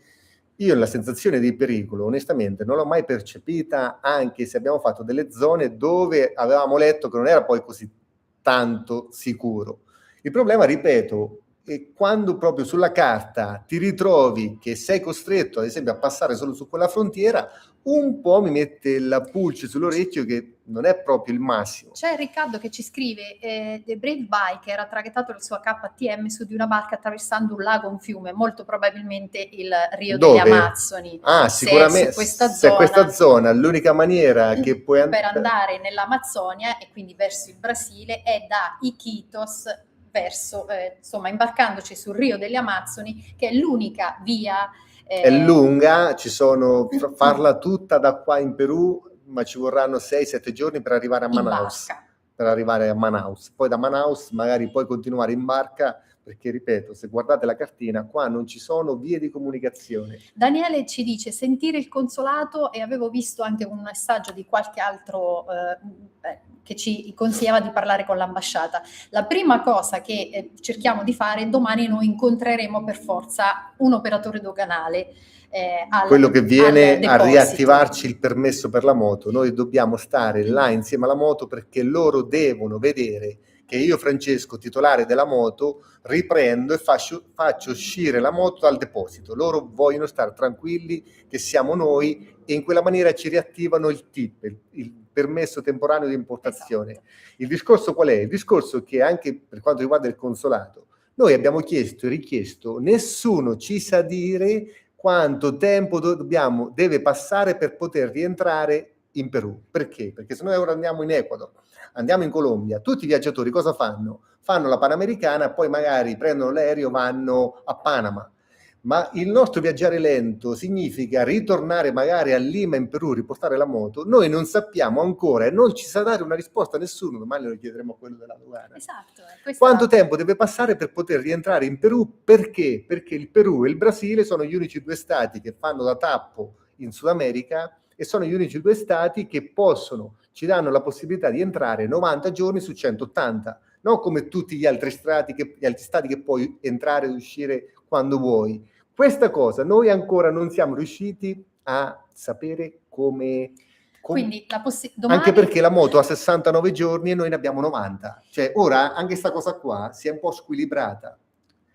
Speaker 1: io la sensazione di pericolo, onestamente, non l'ho mai percepita, anche se abbiamo fatto delle zone dove avevamo letto che non era poi così tanto sicuro. Il problema, ripeto, è quando proprio sulla carta ti ritrovi che sei costretto, ad esempio, a passare solo su quella frontiera, un po' mi mette la pulce sull'orecchio che non è proprio il massimo.
Speaker 2: C'è Riccardo che ci scrive: The Brave Biker ha traghettato il suo KTM su di una barca attraversando un lago, un fiume, molto probabilmente il Rio
Speaker 1: Dove?
Speaker 2: degli Amazzoni.
Speaker 1: Sicuramente,
Speaker 2: se
Speaker 1: questa zona, l'unica maniera che puoi
Speaker 2: per andare nell'Amazzonia e quindi verso il Brasile è da Iquitos verso, insomma, imbarcandoci sul Rio delle Amazzoni, che è l'unica via.
Speaker 1: È lunga, farla tutta da qua in Perù, ma ci vorranno 6-7 giorni per arrivare a Manaus. Poi da Manaus magari puoi continuare in barca, perché ripeto, se guardate la cartina, qua non ci sono vie di comunicazione.
Speaker 2: Daniele ci dice: sentire il consolato, e avevo visto anche un messaggio di qualche altro che ci consigliava di parlare con l'ambasciata. La prima cosa che cerchiamo di fare, domani noi incontreremo per forza un operatore doganale.
Speaker 1: Quello che viene a riattivarci il permesso per la moto. Noi dobbiamo stare là insieme alla moto, perché loro devono vedere che io, Francesco, titolare della moto, riprendo e faccio uscire la moto dal deposito. Loro vogliono stare tranquilli che siamo noi, e in quella maniera ci riattivano il TIP, il permesso temporaneo di importazione. Esatto. Il discorso qual è? Il discorso che anche per quanto riguarda il consolato, noi abbiamo chiesto e richiesto, nessuno ci sa dire quanto tempo deve passare per poter rientrare in Perù. Perché? Perché se noi ora andiamo in Ecuador, andiamo in Colombia, tutti i viaggiatori cosa fanno? Fanno la Panamericana, poi magari prendono l'aereo, vanno a Panama. Ma il nostro viaggiare lento significa ritornare magari a Lima in Perù, riportare la moto. Noi non sappiamo ancora e non ci sa dare una risposta a nessuno. Domani lo chiederemo a quello della dogana.
Speaker 2: Esatto.
Speaker 1: Quanto tempo deve passare per poter rientrare in Perù? Perché? Perché il Perù e il Brasile sono gli unici due stati che fanno da tappo in Sud America, e sono gli unici due stati che ci danno la possibilità di entrare 90 giorni su 180. Non come tutti gli altri stati che puoi entrare e uscire quando vuoi. Questa cosa noi ancora non siamo riusciti a sapere come.
Speaker 2: Quindi
Speaker 1: domani... Anche perché la moto ha 69 giorni e noi ne abbiamo 90. Cioè ora anche questa cosa qua si è un po' squilibrata.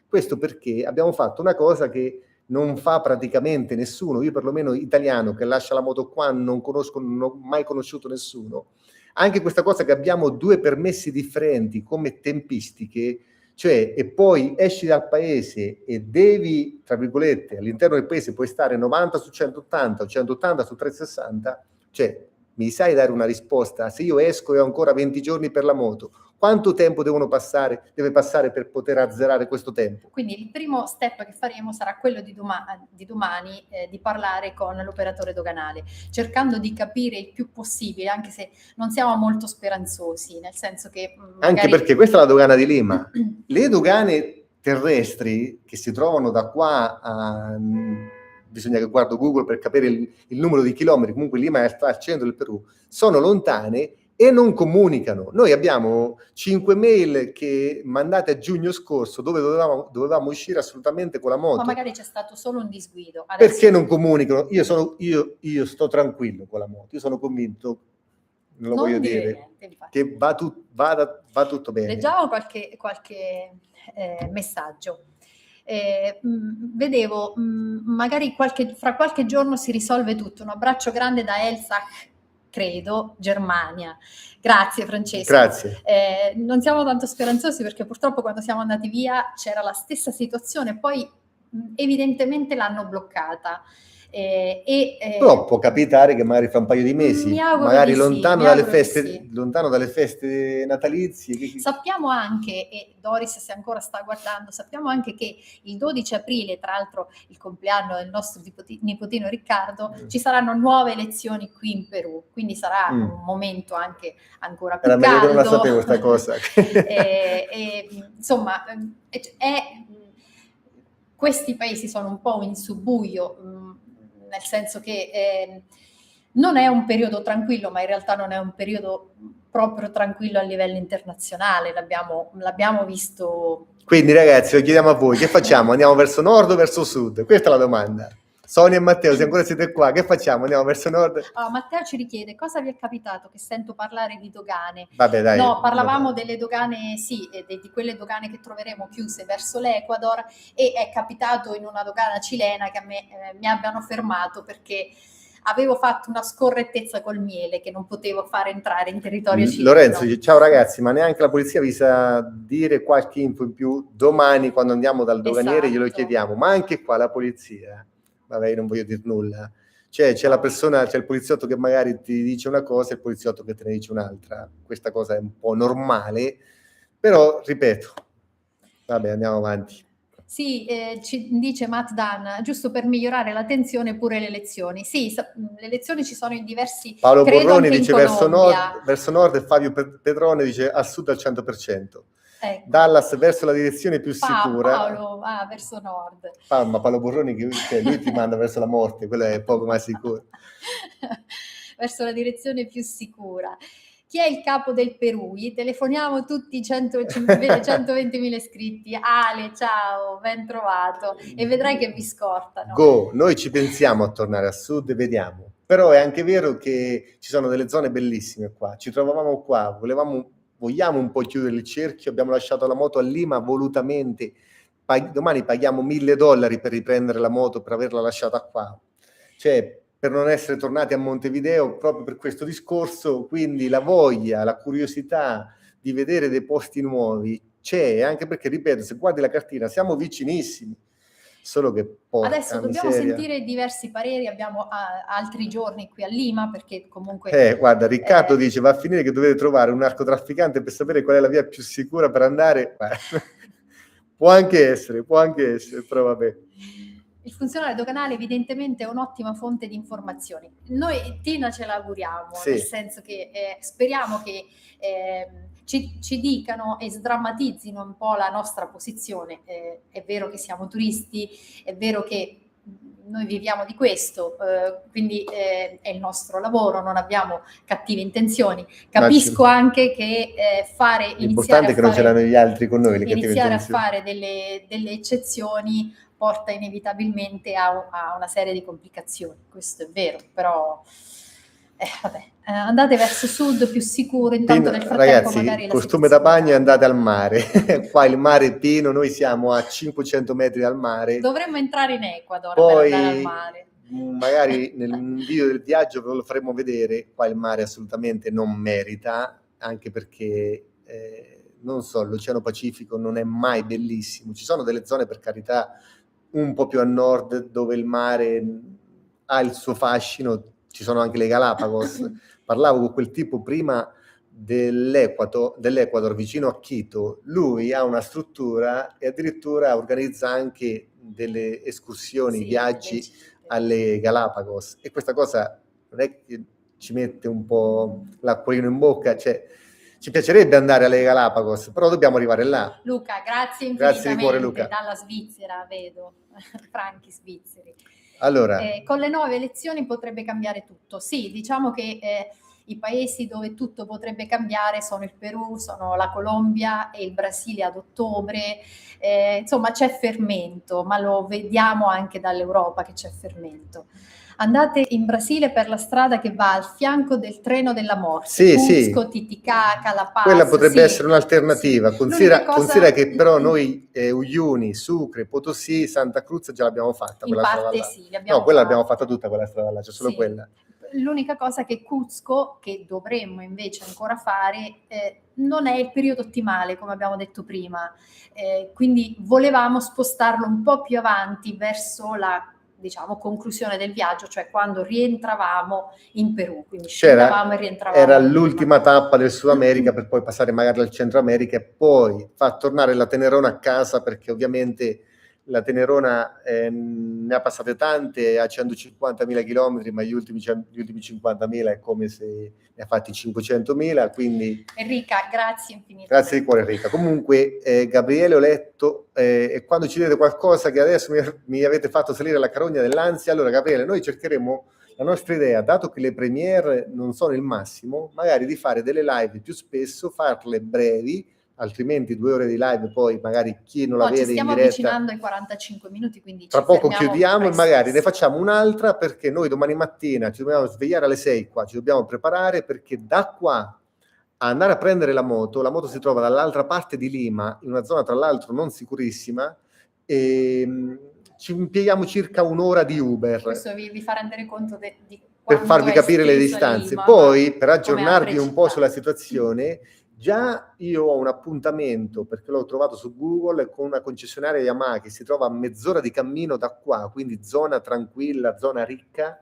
Speaker 1: Questo perché abbiamo fatto una cosa che non fa praticamente nessuno. Io perlomeno italiano che lascia la moto qua non ho mai conosciuto nessuno. Anche questa cosa che abbiamo due permessi differenti come tempistiche, cioè, e poi esci dal paese e devi, tra virgolette, all'interno del paese puoi stare 90 su 180 o 180 su 360, cioè, mi sai dare una risposta? Se io esco e ho ancora 20 giorni per la moto, quanto tempo deve passare per poter azzerare questo tempo?
Speaker 2: Quindi il primo step che faremo sarà quello di domani di parlare con l'operatore doganale, cercando di capire il più possibile, anche se non siamo molto speranzosi, nel senso che magari...
Speaker 1: Anche perché questa è la dogana di Lima. Le dogane terrestri che si trovano da qua a... bisogna che guardo Google per capire il numero di chilometri, comunque Lima è al centro del Perù, sono lontane e non comunicano. Noi abbiamo 5 mail che mandate a giugno scorso dove dovevamo uscire assolutamente con la moto. Ma
Speaker 2: magari c'è stato solo un disguido.
Speaker 1: Adesso... Perché non comunicano? Io sto tranquillo con la moto, io sono convinto, non lo voglio dire, niente, che va tutto bene.
Speaker 2: Leggiamo qualche messaggio. Vedevo magari fra qualche giorno si risolve tutto. Un abbraccio grande da Elsa, credo, Germania. Grazie Francesco.
Speaker 1: Grazie.
Speaker 2: Non siamo tanto speranzosi perché purtroppo quando siamo andati via c'era la stessa situazione, poi evidentemente l'hanno bloccata.
Speaker 1: Però può capitare che magari fra un paio di mesi, magari lontano dalle feste natalizie.
Speaker 2: Sappiamo anche, e Doris se ancora sta guardando, sappiamo anche che il 12 aprile, tra l'altro il compleanno del nostro nipotino Riccardo, ci saranno nuove elezioni qui in Perù, quindi sarà un momento anche ancora più caldo.
Speaker 1: Era meglio che non la sapevo sta cosa.
Speaker 2: Insomma, questi paesi sono un po' in subbuglio, nel senso che non è un periodo tranquillo, ma in realtà non è un periodo proprio tranquillo a livello internazionale, l'abbiamo visto.
Speaker 1: Quindi ragazzi, lo chiediamo a voi, che facciamo? Andiamo verso nord o verso sud? Questa è la domanda. Sonia e Matteo, se ancora siete qua, che facciamo? Andiamo verso nord?
Speaker 2: Allora, Matteo ci richiede cosa vi è capitato che sento parlare di dogane.
Speaker 1: Vabbè, dai.
Speaker 2: No, parlavamo delle dogane, sì, di quelle dogane che troveremo chiuse verso l'Ecuador, e è capitato in una dogana cilena che a me mi abbiano fermato perché avevo fatto una scorrettezza col miele che non potevo fare entrare in territorio cileno.
Speaker 1: Lorenzo dice: ciao ragazzi, ma neanche la polizia vi sa dire qualche info in più? Domani quando andiamo dal doganiere glielo chiediamo. Ma anche qua la polizia, vabbè, io non voglio dire nulla, cioè c'è la persona, c'è il poliziotto che magari ti dice una cosa e il poliziotto che te ne dice un'altra. Questa cosa è un po' normale, però ripeto, vabbè, andiamo avanti.
Speaker 2: Sì, ci dice Matt Dunn, giusto per migliorare la tensione pure le lezioni. Sì, le lezioni ci sono in diversi...
Speaker 1: Paolo Borroni dice verso nord, e Fabio Pedrone dice a sud al 100%. Ecco. Dallas verso la direzione più sicura.
Speaker 2: Paolo, verso nord.
Speaker 1: Ma Paolo Borroni, lui ti manda verso la morte, quello è poco ma sicuro.
Speaker 2: Verso la direzione più sicura. Chi è il capo del Perù? Gli telefoniamo tutti 120.000 iscritti. Ale, ciao, ben trovato. E vedrai che vi scortano.
Speaker 1: Go, noi ci pensiamo a tornare a sud, vediamo. Però è anche vero che ci sono delle zone bellissime qua. Ci trovavamo qua, vogliamo un po' chiudere il cerchio, abbiamo lasciato la moto a Lima volutamente. Domani paghiamo $1.000 per riprendere la moto, per averla lasciata qua. Cioè, per non essere tornati a Montevideo proprio per questo discorso, quindi la voglia, la curiosità di vedere dei posti nuovi c'è, anche perché, ripeto, se guardi la cartina siamo vicinissimi, solo che
Speaker 2: adesso dobbiamo sentire diversi pareri, abbiamo altri giorni qui a Lima, perché comunque...
Speaker 1: guarda, Riccardo dice, va a finire che dovete trovare un narcotrafficante per sapere qual è la via più sicura per andare. Può anche essere, però vabbè.
Speaker 2: Il funzionario doganale evidentemente è un'ottima fonte di informazioni. Noi, Tina, ce l'auguriamo, sì. Nel senso che speriamo che ci dicano e sdrammatizzino un po' la nostra posizione. È vero che siamo turisti, è vero che noi viviamo di questo, quindi è il nostro lavoro, non abbiamo cattive intenzioni. Capisco anche che
Speaker 1: l'importante è che non ce l'hanno gli altri con noi.
Speaker 2: Iniziare a fare delle eccezioni porta inevitabilmente a una serie di complicazioni, questo è vero, però vabbè, andate verso sud più sicuro, intanto nel frattempo
Speaker 1: ragazzi,
Speaker 2: magari
Speaker 1: costume da bagno e andate al mare. Qua il mare è pieno, noi siamo a 500 metri dal mare.
Speaker 2: Dovremmo entrare in Ecuador per andare al mare.
Speaker 1: Magari nel video del viaggio ve lo faremo vedere, qua il mare assolutamente non merita, anche perché non so, l'Oceano Pacifico non è mai bellissimo, ci sono delle zone per carità un po' più a nord dove il mare ha il suo fascino, ci sono anche le Galapagos. Parlavo con quel tipo prima dell'Ecuador vicino a Quito, lui ha una struttura e addirittura organizza anche delle escursioni, viaggi alle Galapagos, e questa cosa non è che ci mette un po' l'acquolino in bocca, cioè ci piacerebbe andare alle Galapagos, però dobbiamo arrivare là.
Speaker 2: Luca, grazie infinitamente.
Speaker 1: Grazie di cuore, Luca.
Speaker 2: Dalla Svizzera, vedo, franchi svizzeri.
Speaker 1: Allora,
Speaker 2: con le nuove elezioni potrebbe cambiare tutto. Sì, diciamo che i paesi dove tutto potrebbe cambiare sono il Perù, sono la Colombia e il Brasile ad ottobre. Insomma, c'è fermento, ma lo vediamo anche dall'Europa che c'è fermento. Andate in Brasile per la strada che va al fianco del treno della morte, Cusco, Titicaca, La Paz.
Speaker 1: Quella potrebbe essere un'alternativa. Sì. Considera che però noi Uyuni, Sucre, Potosí, Santa Cruz già l'abbiamo fatta.
Speaker 2: In parte sì,
Speaker 1: quella l'abbiamo fatta tutta quella strada là, c'è solo quella.
Speaker 2: L'unica cosa è che Cusco, che dovremmo invece ancora fare, non è il periodo ottimale, come abbiamo detto prima. Quindi volevamo spostarlo un po' più avanti verso la conclusione del viaggio, cioè quando rientravamo in Perù, quindi scendavamo e rientravamo.
Speaker 1: Era l'ultima tappa del Sud America per poi passare magari al Centro America e poi far tornare la Tenerona a casa, perché ovviamente la Tenerona ne ha passate tante, a 150.000 chilometri, ma gli ultimi 50.000 è come se ne ha fatti 500.000, quindi...
Speaker 2: Enrica, grazie infinite.
Speaker 1: Grazie di cuore Enrica. Comunque, Gabriele, ho letto, e quando ci dite qualcosa che adesso mi avete fatto salire la carogna dell'ansia, allora Gabriele, noi cercheremo la nostra idea, dato che le premiere non sono il massimo, magari di fare delle live più spesso, farle brevi, altrimenti 2 ore di live, poi magari chi non la
Speaker 2: ci
Speaker 1: vede in
Speaker 2: stiamo
Speaker 1: diretta...
Speaker 2: avvicinando ai 45 minuti, quindi
Speaker 1: Tra
Speaker 2: ci
Speaker 1: poco
Speaker 2: fermiamo
Speaker 1: chiudiamo e magari ne
Speaker 2: prestissimo.
Speaker 1: facciamo un'altra, perché noi domani mattina ci dobbiamo svegliare alle 6 qua, ci dobbiamo preparare, perché da qua a andare a prendere la moto si trova dall'altra parte di Lima, in una zona tra l'altro non sicurissima, e ci impieghiamo circa 1 ora di Uber.
Speaker 2: Questo vi fa rendere conto di
Speaker 1: Per
Speaker 2: quanto
Speaker 1: farvi
Speaker 2: è
Speaker 1: capire le
Speaker 2: estesa
Speaker 1: distanze.
Speaker 2: Lima,
Speaker 1: Poi, per
Speaker 2: come
Speaker 1: aggiornarvi
Speaker 2: altre
Speaker 1: un po'
Speaker 2: città.
Speaker 1: sulla situazione, già io ho un appuntamento, perché l'ho trovato su Google, con una concessionaria Yamaha che si trova a mezz'ora di cammino da qua, quindi zona tranquilla, zona ricca,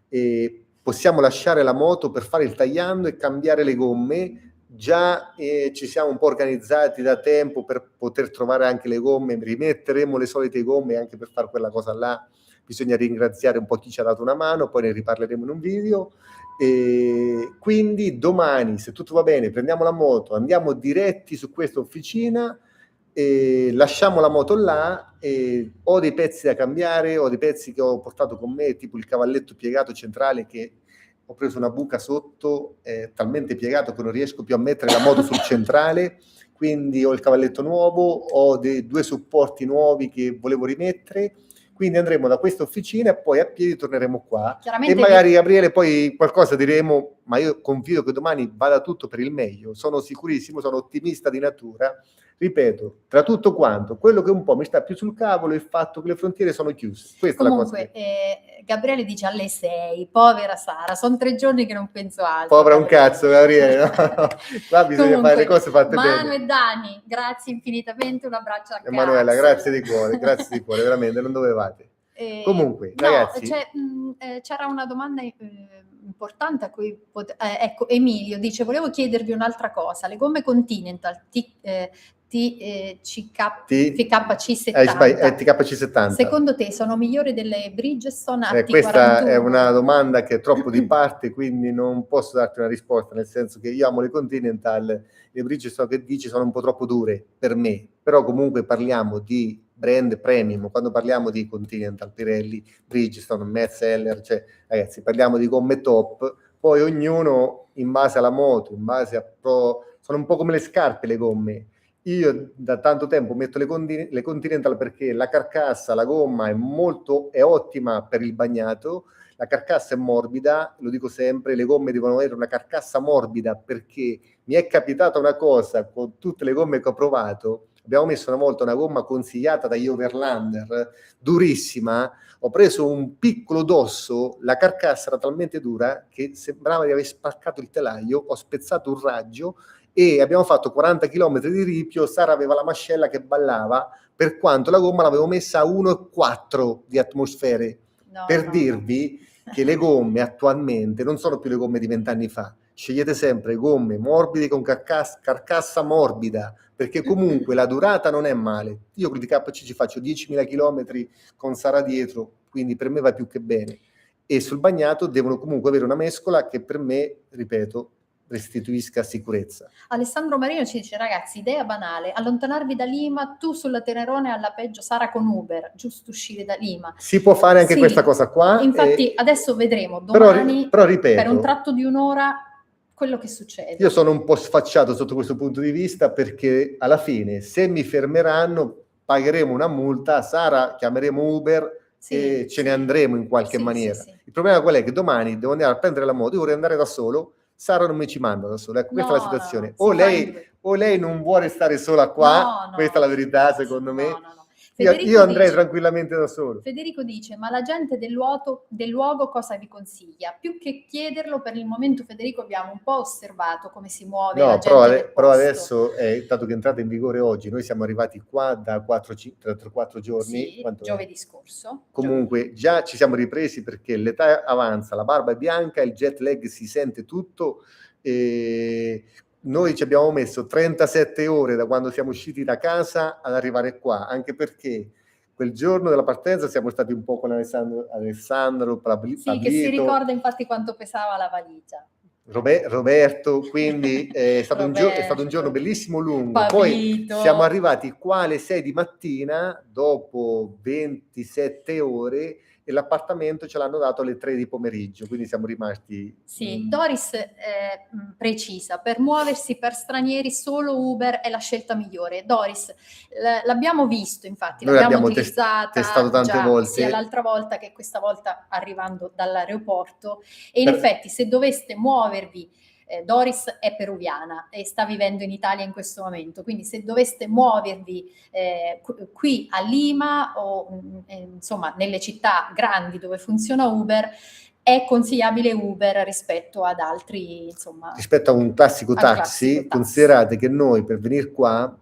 Speaker 1: e possiamo lasciare la moto per fare il tagliando e cambiare le gomme. Già ci siamo un po' organizzati da tempo per poter trovare anche le gomme, rimetteremo le solite gomme anche per fare quella cosa là. Bisogna ringraziare un po' chi ci ha dato una mano, poi ne riparleremo in un video. E quindi domani, se tutto va bene, prendiamo la moto, andiamo diretti su questa officina, e lasciamo la moto là, e ho dei pezzi da cambiare, ho dei pezzi che ho portato con me, tipo il cavalletto piegato centrale, che ho preso una buca sotto, è talmente piegato che non riesco più a mettere la moto sul centrale, quindi ho il cavalletto nuovo, ho 2 supporti nuovi che volevo rimettere. Quindi andremo da questa officina e poi a piedi torneremo qua. E magari, Gabriele, poi qualcosa diremo, ma io confido che domani vada tutto per il meglio. Sono sicurissimo, sono ottimista di natura. Ripeto, tra tutto quanto, quello che un po' mi sta più sul cavolo è il fatto che le frontiere sono chiuse. Questa
Speaker 2: Comunque,
Speaker 1: è la cosa che...
Speaker 2: Gabriele dice alle 6, povera Sara, sono 3 giorni che non penso altro.
Speaker 1: Povera un cazzo, Gabriele, no? Qua bisogna
Speaker 2: Comunque,
Speaker 1: fare le cose fatte
Speaker 2: Manu
Speaker 1: bene.
Speaker 2: e Dani, grazie infinitamente, un abbraccio a casa.
Speaker 1: Emanuela, grazie di cuore, veramente, non dovevate. Comunque,
Speaker 2: no,
Speaker 1: ragazzi...
Speaker 2: c'era una domanda importante a cui... ecco, Emilio dice, volevo chiedervi un'altra cosa, le gomme Continental TKC70, secondo te sono migliori delle Bridgestone a T41?
Speaker 1: Questa è una domanda che è troppo di parte, quindi non posso darti una risposta, nel senso che io amo le Continental, le Bridgestone che dici sono un po' troppo dure per me, però comunque parliamo di brand premium, quando parliamo di Continental, Pirelli, Bridgestone, Metzeler, cioè ragazzi parliamo di gomme top, poi ognuno in base alla moto, in base a sono un po' come le scarpe le gomme. Io da tanto tempo metto le Continental perché la carcassa, la gomma è ottima per il bagnato, la carcassa è morbida, lo dico sempre, le gomme devono avere una carcassa morbida, perché mi è capitata una cosa con tutte le gomme che ho provato. Abbiamo messo una volta una gomma consigliata dagli Overlander, durissima, ho preso un piccolo dosso, la carcassa era talmente dura che sembrava di aver spaccato il telaio, ho spezzato un raggio e abbiamo fatto 40 km di ripio. Sara aveva la mascella che ballava, per quanto la gomma l'avevo messa a 1,4 di atmosfere, dirvi che le gomme attualmente non sono più le gomme di 20 anni fa. Scegliete sempre gomme morbide con carcassa morbida, perché comunque la durata non è male. Io con il KC ci faccio 10.000 km con Sara dietro, quindi per me va più che bene. E sul bagnato devono comunque avere una mescola che per me, ripeto, restituisca sicurezza.
Speaker 2: Alessandro Marino ci dice, ragazzi, idea banale, allontanarvi da Lima, tu sulla Tenerone, alla peggio Sara con Uber, giusto uscire da Lima.
Speaker 1: Si può fare anche questa cosa qua.
Speaker 2: Infatti adesso vedremo domani,
Speaker 1: però ripeto,
Speaker 2: per un tratto di 1 ora, quello che succede.
Speaker 1: Io sono un po' sfacciato sotto questo punto di vista, perché alla fine se mi fermeranno pagheremo una multa, Sara chiameremo Uber e ce ne andremo in qualche maniera. Il problema qual è? Che domani devo andare a prendere la moto, io vorrei andare da solo, Sara non mi ci manda da sola, ecco, questa è la situazione. O lei non vuole stare sola qua, questa è la verità secondo me. Io andrei tranquillamente da solo.
Speaker 2: Federico dice, ma la gente del luogo cosa vi consiglia? Più che chiederlo, per il momento, Federico, abbiamo un po' osservato come si muove la gente
Speaker 1: però adesso, dato che è entrata in vigore oggi, noi siamo arrivati qua da 4 giorni.
Speaker 2: Giovedì scorso.
Speaker 1: Comunque già ci siamo ripresi, perché l'età avanza, la barba è bianca, il jet lag si sente tutto, e noi ci abbiamo messo 37 ore da quando siamo usciti da casa ad arrivare qua, anche perché quel giorno della partenza siamo stati un po' con Alessandro Pablito,
Speaker 2: che si ricorda infatti quanto pesava la valigia.
Speaker 1: Roberto, quindi è stato un giorno bellissimo, lungo. Poi siamo arrivati qua alle 6 di mattina, dopo 27 ore, e l'appartamento ce l'hanno dato alle 3 di pomeriggio, quindi siamo rimasti...
Speaker 2: Sì, Doris precisa, per muoversi per stranieri solo Uber è la scelta migliore. Doris, l'abbiamo visto, infatti,
Speaker 1: Noi
Speaker 2: l'abbiamo
Speaker 1: l'abbiamo
Speaker 2: utilizzata
Speaker 1: testato tante
Speaker 2: già
Speaker 1: volte.
Speaker 2: sia l'altra volta che questa volta arrivando dall'aeroporto, e in
Speaker 1: Per-
Speaker 2: effetti se doveste muovervi, Doris è peruviana e sta vivendo in Italia in questo momento, quindi se doveste muovervi qui a Lima o insomma nelle città grandi dove funziona Uber, è consigliabile Uber rispetto ad altri, insomma,
Speaker 1: rispetto a un classico
Speaker 2: al
Speaker 1: taxi,
Speaker 2: classico taxi.
Speaker 1: considerate che noi per venire qua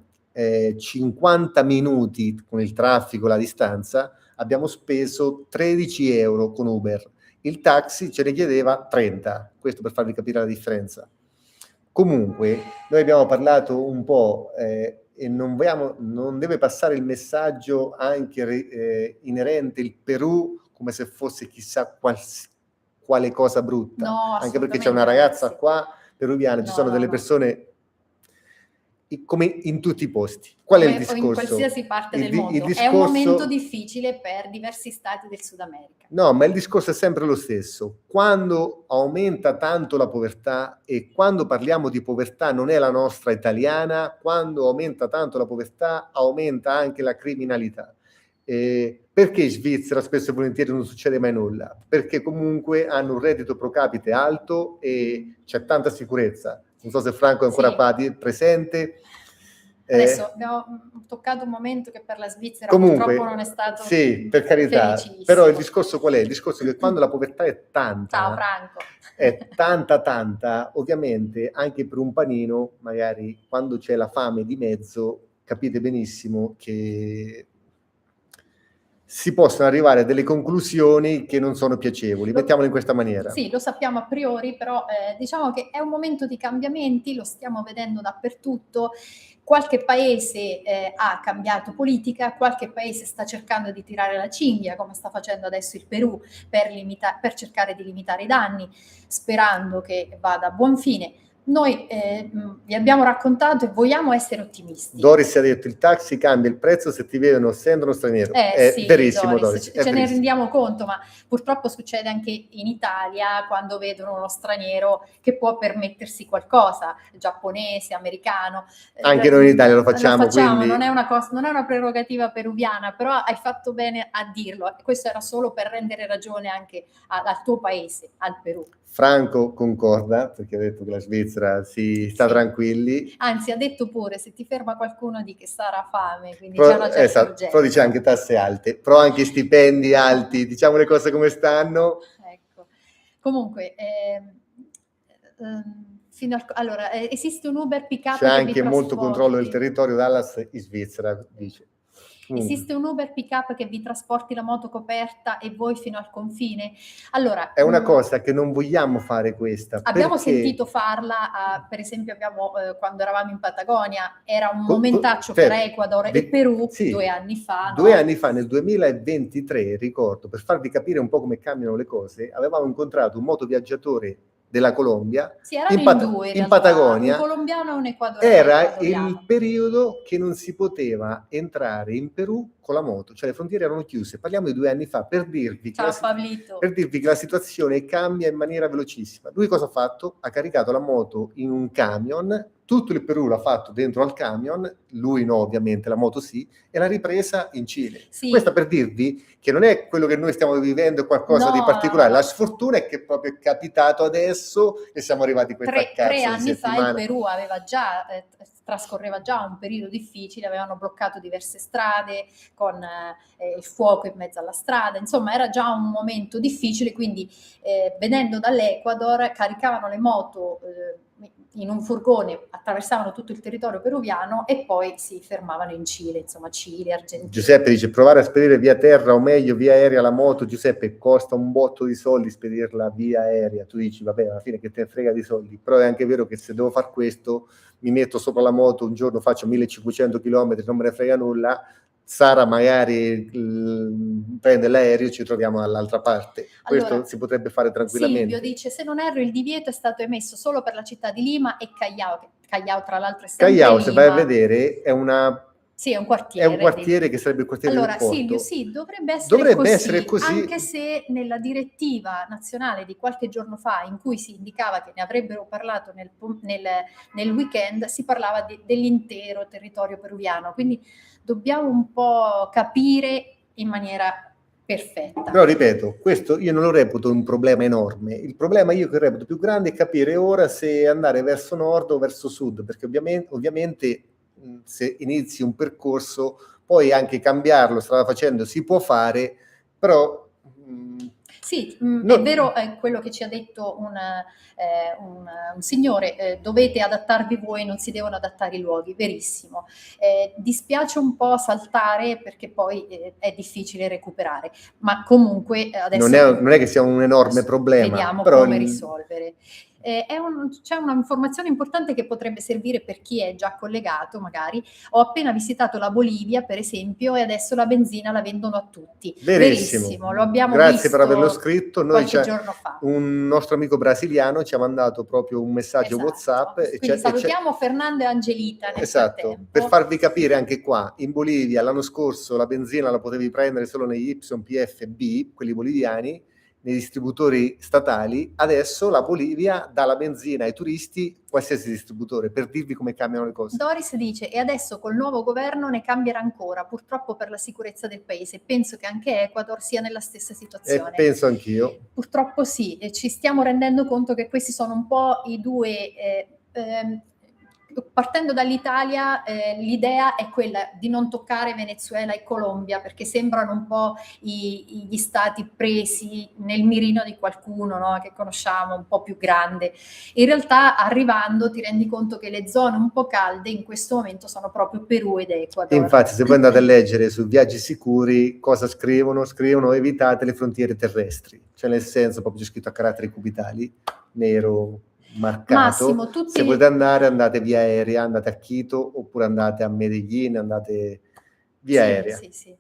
Speaker 1: 50 minuti con il traffico, la distanza, abbiamo speso 13 euro con Uber. Il taxi ce ne chiedeva 30, questo per farvi capire la differenza. Comunque, noi abbiamo parlato un po' e non deve passare il messaggio anche inerente il Perù come se fosse chissà quale cosa brutta,
Speaker 2: No,
Speaker 1: anche perché c'è una ragazza qua peruviana, ci sono delle persone come in tutti i posti. Qual è il discorso?
Speaker 2: O in qualsiasi parte del mondo.
Speaker 1: Discorso...
Speaker 2: È un momento difficile per diversi stati del Sud America.
Speaker 1: No, ma il discorso è sempre lo stesso. Quando aumenta tanto la povertà, e quando parliamo di povertà non è la nostra italiana, quando aumenta tanto la povertà aumenta anche la criminalità. Perché in Svizzera spesso e volentieri non succede mai nulla? Perché comunque hanno un reddito pro capite alto e c'è tanta sicurezza. Non so se Franco è ancora qua presente.
Speaker 2: Adesso abbiamo toccato un momento che per la Svizzera
Speaker 1: comunque,
Speaker 2: purtroppo non è stato
Speaker 1: sì, per carità, però il discorso qual è? Il discorso è che quando la povertà è tanta,
Speaker 2: ciao Franco,
Speaker 1: è tanta, ovviamente anche per un panino, magari quando c'è la fame di mezzo, capite benissimo che si possono arrivare a delle conclusioni che non sono piacevoli, mettiamolo in questa maniera.
Speaker 2: Sì, lo sappiamo a priori, però diciamo che è un momento di cambiamenti, lo stiamo vedendo dappertutto. Qualche paese ha cambiato politica, qualche paese sta cercando di tirare la cinghia, come sta facendo adesso il Perù, per cercare di limitare i danni, sperando che vada a buon fine. Noi vi abbiamo raccontato e vogliamo essere ottimisti.
Speaker 1: Doris ha detto il taxi cambia il prezzo se ti vedono essendo uno straniero. È
Speaker 2: sì,
Speaker 1: verissimo, Doris.
Speaker 2: Ce ne rendiamo conto, ma purtroppo succede anche in Italia quando vedono uno straniero che può permettersi qualcosa, giapponese, americano.
Speaker 1: Anche noi in Italia lo facciamo. Quindi...
Speaker 2: non è una prerogativa peruviana, però hai fatto bene a dirlo. Questo era solo per rendere ragione anche al tuo paese, al Perù.
Speaker 1: Franco concorda, perché ha detto che la Svizzera si sta tranquilli.
Speaker 2: Anzi, ha detto pure, se ti ferma qualcuno di che sarà fame, quindi c'è una certa urgenza.
Speaker 1: Però dice anche tasse alte, però anche stipendi alti, diciamo le cose come stanno.
Speaker 2: Ecco, comunque, allora, esiste un Uber pick-up.
Speaker 1: C'è anche molto controllo del territorio, Dallas in Svizzera, dice.
Speaker 2: Esiste un Uber pick-up che vi trasporti la moto coperta e voi fino al confine? Allora,
Speaker 1: è una cosa che non vogliamo fare questa.
Speaker 2: Abbiamo sentito farla, per esempio quando eravamo in Patagonia, era un momentaccio per Ecuador e Perù 2 anni fa.
Speaker 1: 2 anni fa, nel 2023, ricordo, per farvi capire un po' come cambiano le cose, avevamo incontrato un motoviaggiatore della Colombia, in Patagonia,
Speaker 2: un colombiano e un ecuadoriano.
Speaker 1: era il periodo che non si poteva entrare in Perù con la moto, cioè le frontiere erano chiuse, parliamo di 2 anni fa, per dirvi che la situazione cambia in maniera velocissima. Lui cosa ha fatto? Ha caricato la moto in un camion, tutto il Perù l'ha fatto dentro al camion, lui no ovviamente, la moto sì, e l'ha ripresa in Cile. Sì. Questa per dirvi che non è quello che noi stiamo vivendo qualcosa di particolare, la sfortuna è che proprio è capitato adesso che siamo arrivati a questa cazzo
Speaker 2: 3 anni
Speaker 1: di settimana.
Speaker 2: Fa il Perù aveva già trascorreva già un periodo difficile, avevano bloccato diverse strade con il fuoco in mezzo alla strada, insomma era già un momento difficile, quindi venendo dall'Ecuador caricavano le moto in un furgone, attraversavano tutto il territorio peruviano e poi si fermavano in Cile, insomma Cile, Argentina.
Speaker 1: Giuseppe dice provare a spedire via terra o meglio via aerea la moto. Giuseppe, costa un botto di soldi spedirla via aerea, tu dici vabbè alla fine che te ne frega di soldi, però è anche vero che se devo far questo mi metto sopra la moto, un giorno faccio 1500 km, non me ne frega nulla, Sara magari prende l'aereo e ci troviamo dall'altra parte. Questo allora, si potrebbe fare tranquillamente.
Speaker 2: Silvio dice, se non erro il divieto è stato emesso solo per la città di Lima e Callao tra l'altro è sempre
Speaker 1: Callao,
Speaker 2: Lima.
Speaker 1: se vai a vedere, è una
Speaker 2: Sì, è un
Speaker 1: È un
Speaker 2: quartiere.
Speaker 1: quartiere che sarebbe il quartiere
Speaker 2: Allora,
Speaker 1: del
Speaker 2: Silvio,
Speaker 1: porto.
Speaker 2: sì, dovrebbe
Speaker 1: Dovrebbe
Speaker 2: essere
Speaker 1: essere così.
Speaker 2: anche se nella direttiva nazionale di qualche giorno fa, in cui si indicava che ne avrebbero parlato nel weekend, si parlava dell'intero territorio peruviano, quindi dobbiamo un po' capire in maniera perfetta.
Speaker 1: Però ripeto, questo io non lo reputo un problema enorme. Il problema io che reputo più grande è capire ora se andare verso nord o verso sud, perché ovviamente se inizi un percorso poi anche cambiarlo, strada facendo, si può fare, però
Speaker 2: Sì,
Speaker 1: no-
Speaker 2: è vero quello che ci ha detto un signore, dovete adattarvi voi, non si devono adattare i luoghi, verissimo. Dispiace un po' saltare perché poi è difficile recuperare, ma comunque adesso
Speaker 1: non è che sia un enorme problema,
Speaker 2: vediamo
Speaker 1: però
Speaker 2: come risolvere. C'è una informazione importante che potrebbe servire per chi è già collegato, magari. Ho appena visitato la Bolivia, per esempio, e adesso la benzina la vendono a tutti.
Speaker 1: verissimo.
Speaker 2: Lo abbiamo
Speaker 1: Grazie
Speaker 2: visto
Speaker 1: per averlo scritto.
Speaker 2: qualche giorno fa.
Speaker 1: Un nostro amico brasiliano ci ha mandato proprio un messaggio
Speaker 2: Esatto.
Speaker 1: WhatsApp.
Speaker 2: Quindi salutiamo Fernando e Angelita nel
Speaker 1: Esatto,
Speaker 2: frattempo.
Speaker 1: per farvi capire anche qua, in Bolivia l'anno scorso la benzina la potevi prendere solo negli YPFB, quelli boliviani, nei distributori statali. Adesso la Bolivia dà la benzina ai turisti, qualsiasi distributore, per dirvi come cambiano le cose.
Speaker 2: Doris dice, e adesso col nuovo governo ne cambierà ancora, purtroppo per la sicurezza del paese. Penso che anche Ecuador sia nella stessa situazione.
Speaker 1: Penso anch'io.
Speaker 2: Purtroppo sì, e ci stiamo rendendo conto che questi sono un po' i due... partendo dall'Italia, l'idea è quella di non toccare Venezuela e Colombia, perché sembrano un po' gli stati presi nel mirino di qualcuno, no? Che conosciamo, un po' più grande. In realtà, arrivando, ti rendi conto che le zone un po' calde in questo momento sono proprio Perù ed Ecuador.
Speaker 1: Infatti, se voi andate a leggere su Viaggi Sicuri, cosa scrivono? Scrivono evitate le frontiere terrestri, cioè nel senso proprio c'è scritto a caratteri cubitali, nero, marcato.
Speaker 2: Massimo,
Speaker 1: se volete andare, andate via aerea, andate a Quito oppure andate a Medellin, andate via aerea.
Speaker 2: Sì.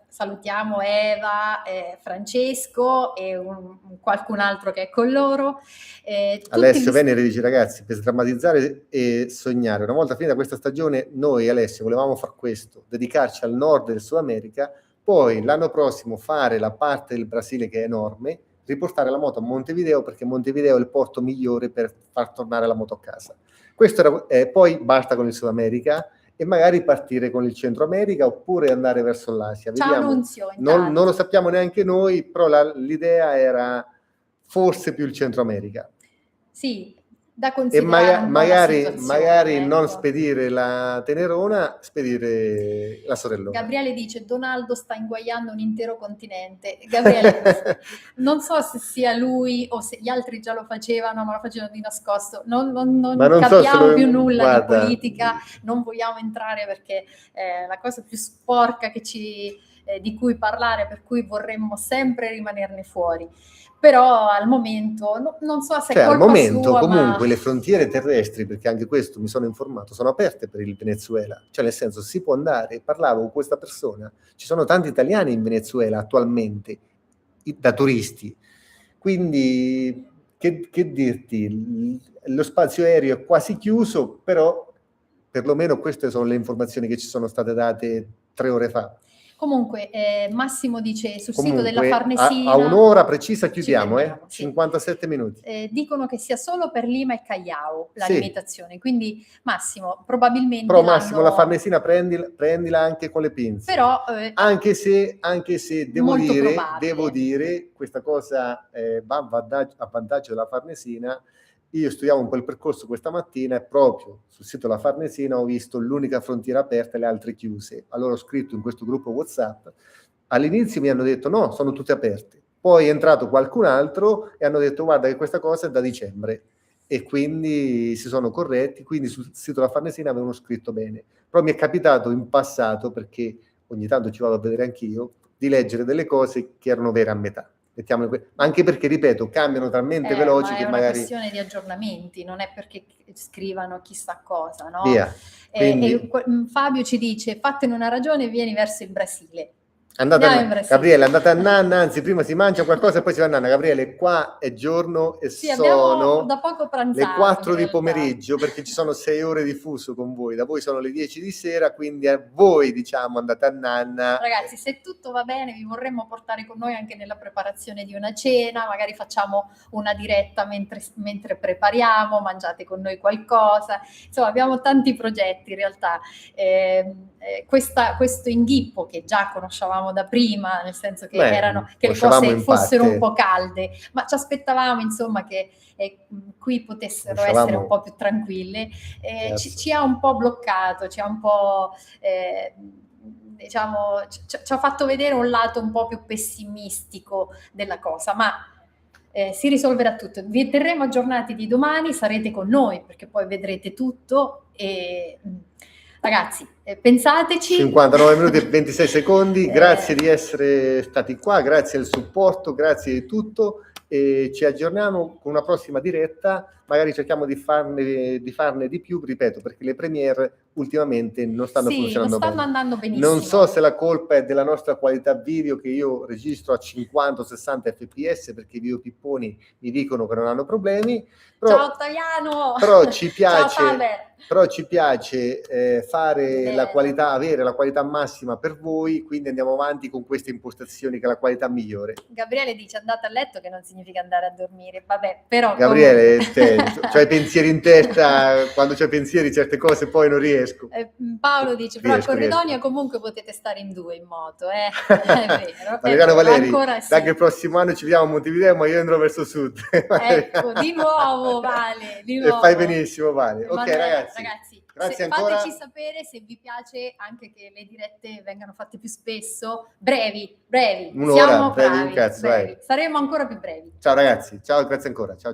Speaker 2: Salutiamo Eva, Francesco e qualcun altro che è con loro.
Speaker 1: Alessio Venere dice: ragazzi, per sdrammatizzare e sognare, una volta finita questa stagione, noi Alessio volevamo fare questo, dedicarci al nord del Sud America, poi l'anno prossimo fare la parte del Brasile che è enorme, riportare la moto a Montevideo, perché Montevideo è il porto migliore per far tornare la moto a casa. Questo era, poi basta con il Sud America e magari partire con il Centro America oppure andare verso l'Asia.
Speaker 2: Ciao Nunzio,
Speaker 1: non lo sappiamo neanche noi, però l'idea era forse più il Centro America.
Speaker 2: Sì, da considerare
Speaker 1: magari non spedire la Tenerona, spedire la sorellona.
Speaker 2: Gabriele dice: Donaldo sta inguaiando un intero continente. Gabriele, non so se sia lui o se gli altri già lo facevano, ma lo facevano di nascosto. Non capiamo più nulla di politica, non vogliamo entrare perché è la cosa più sporca di cui parlare, per cui vorremmo sempre rimanerne fuori. Però al momento non so se è colpa sua,
Speaker 1: comunque le frontiere terrestri, perché anche questo mi sono informato, sono aperte per il Venezuela, cioè nel senso si può andare. Parlavo con questa persona, ci sono tanti italiani in Venezuela attualmente da turisti, quindi che dirti, lo spazio aereo è quasi chiuso, però perlomeno queste sono le informazioni che ci sono state date 3 ore fa.
Speaker 2: Comunque, Massimo dice sul sito della Farnesina...
Speaker 1: A un'ora precisa chiudiamo, 57 minuti.
Speaker 2: Dicono che sia solo per Lima e Callao la limitazione, quindi Massimo, probabilmente...
Speaker 1: Però Massimo, la Farnesina prendila anche con le pinze.
Speaker 2: Però,
Speaker 1: anche se devo dire, questa cosa va a vantaggio della Farnesina. Io studiavo un po' il percorso questa mattina e proprio sul sito della Farnesina ho visto l'unica frontiera aperta e le altre chiuse. Allora ho scritto in questo gruppo WhatsApp. All'inizio mi hanno detto no, sono tutte aperte. Poi è entrato qualcun altro e hanno detto guarda che questa cosa è da dicembre. E quindi si sono corretti, quindi sul sito della Farnesina avevano scritto bene. Però mi è capitato in passato, perché ogni tanto ci vado a vedere anch'io, di leggere delle cose che erano vere a metà. Anche perché, ripeto, cambiano talmente veloci che magari...
Speaker 2: è una questione di aggiornamenti, non è perché scrivano chissà cosa, no?
Speaker 1: Via.
Speaker 2: E Fabio ci dice, fatene una ragione e vieni verso il Brasile. Andiamo in Brasile.
Speaker 1: Gabriele, andate a nanna, anzi prima si mangia qualcosa e poi si va a nanna. Gabriele, qua è giorno e
Speaker 2: Sì, abbiamo
Speaker 1: sono
Speaker 2: da poco
Speaker 1: le
Speaker 2: pranzato
Speaker 1: 4
Speaker 2: in
Speaker 1: di
Speaker 2: realtà.
Speaker 1: pomeriggio, perché ci sono 6 ore di fuso con voi, da voi sono le 10 di sera, quindi a voi diciamo andate a nanna.
Speaker 2: Ragazzi, se tutto va bene, vi vorremmo portare con noi anche nella preparazione di una cena, magari facciamo una diretta mentre prepariamo, mangiate con noi qualcosa. Insomma, abbiamo tanti progetti in realtà. Questo inghippo che già conoscevamo da prima, nel senso che che le cose fossero un po' calde, ma ci aspettavamo insomma che qui potessero essere un po' più tranquille. Ci ha un po' bloccato, ci ha un po' diciamo, ci ha fatto vedere un lato un po' più pessimistico della cosa, ma si risolverà tutto. Vi terremo aggiornati di domani, sarete con noi perché poi vedrete tutto e ragazzi, pensateci.
Speaker 1: 59 minuti e 26 secondi, grazie di essere stati qua, grazie del supporto, grazie di tutto e ci aggiorniamo con una prossima diretta, magari cerchiamo di farne di più, ripeto, perché le premiere ultimamente non stanno funzionando bene.
Speaker 2: Andando benissimo.
Speaker 1: Non so se la colpa è della nostra qualità video, che io registro a 50-60 fps perché i video pipponi mi dicono che non hanno problemi. Però,
Speaker 2: ciao Ottaviano!
Speaker 1: Però ci piace,
Speaker 2: ciao Faber!
Speaker 1: Però ci piace avere la qualità massima per voi, quindi andiamo avanti con queste impostazioni che è la qualità migliore.
Speaker 2: Gabriele dice andate a letto, che non significa andare a dormire, vabbè, però...
Speaker 1: Gabriele, c'hai pensieri in testa, quando c'hai pensieri certe cose poi non riesco.
Speaker 2: Paolo dice, però a Corredonia comunque potete stare in 2 in moto, è vero.
Speaker 1: Valeriano Valeri,
Speaker 2: ancora sì.
Speaker 1: Da che il prossimo anno ci vediamo a Montevideo, ma io andrò verso sud.
Speaker 2: Ecco, di nuovo Vale, di nuovo.
Speaker 1: E fai benissimo Vale. Ok
Speaker 2: ragazzi,
Speaker 1: grazie ancora.
Speaker 2: Fateci sapere se vi piace anche che le dirette vengano fatte più spesso, brevi.
Speaker 1: Un'ora,
Speaker 2: Siamo
Speaker 1: brevi,
Speaker 2: bravi,
Speaker 1: un cazzo,
Speaker 2: brevi. Saremo ancora più brevi.
Speaker 1: Ciao ragazzi, ciao, grazie ancora. Ciao.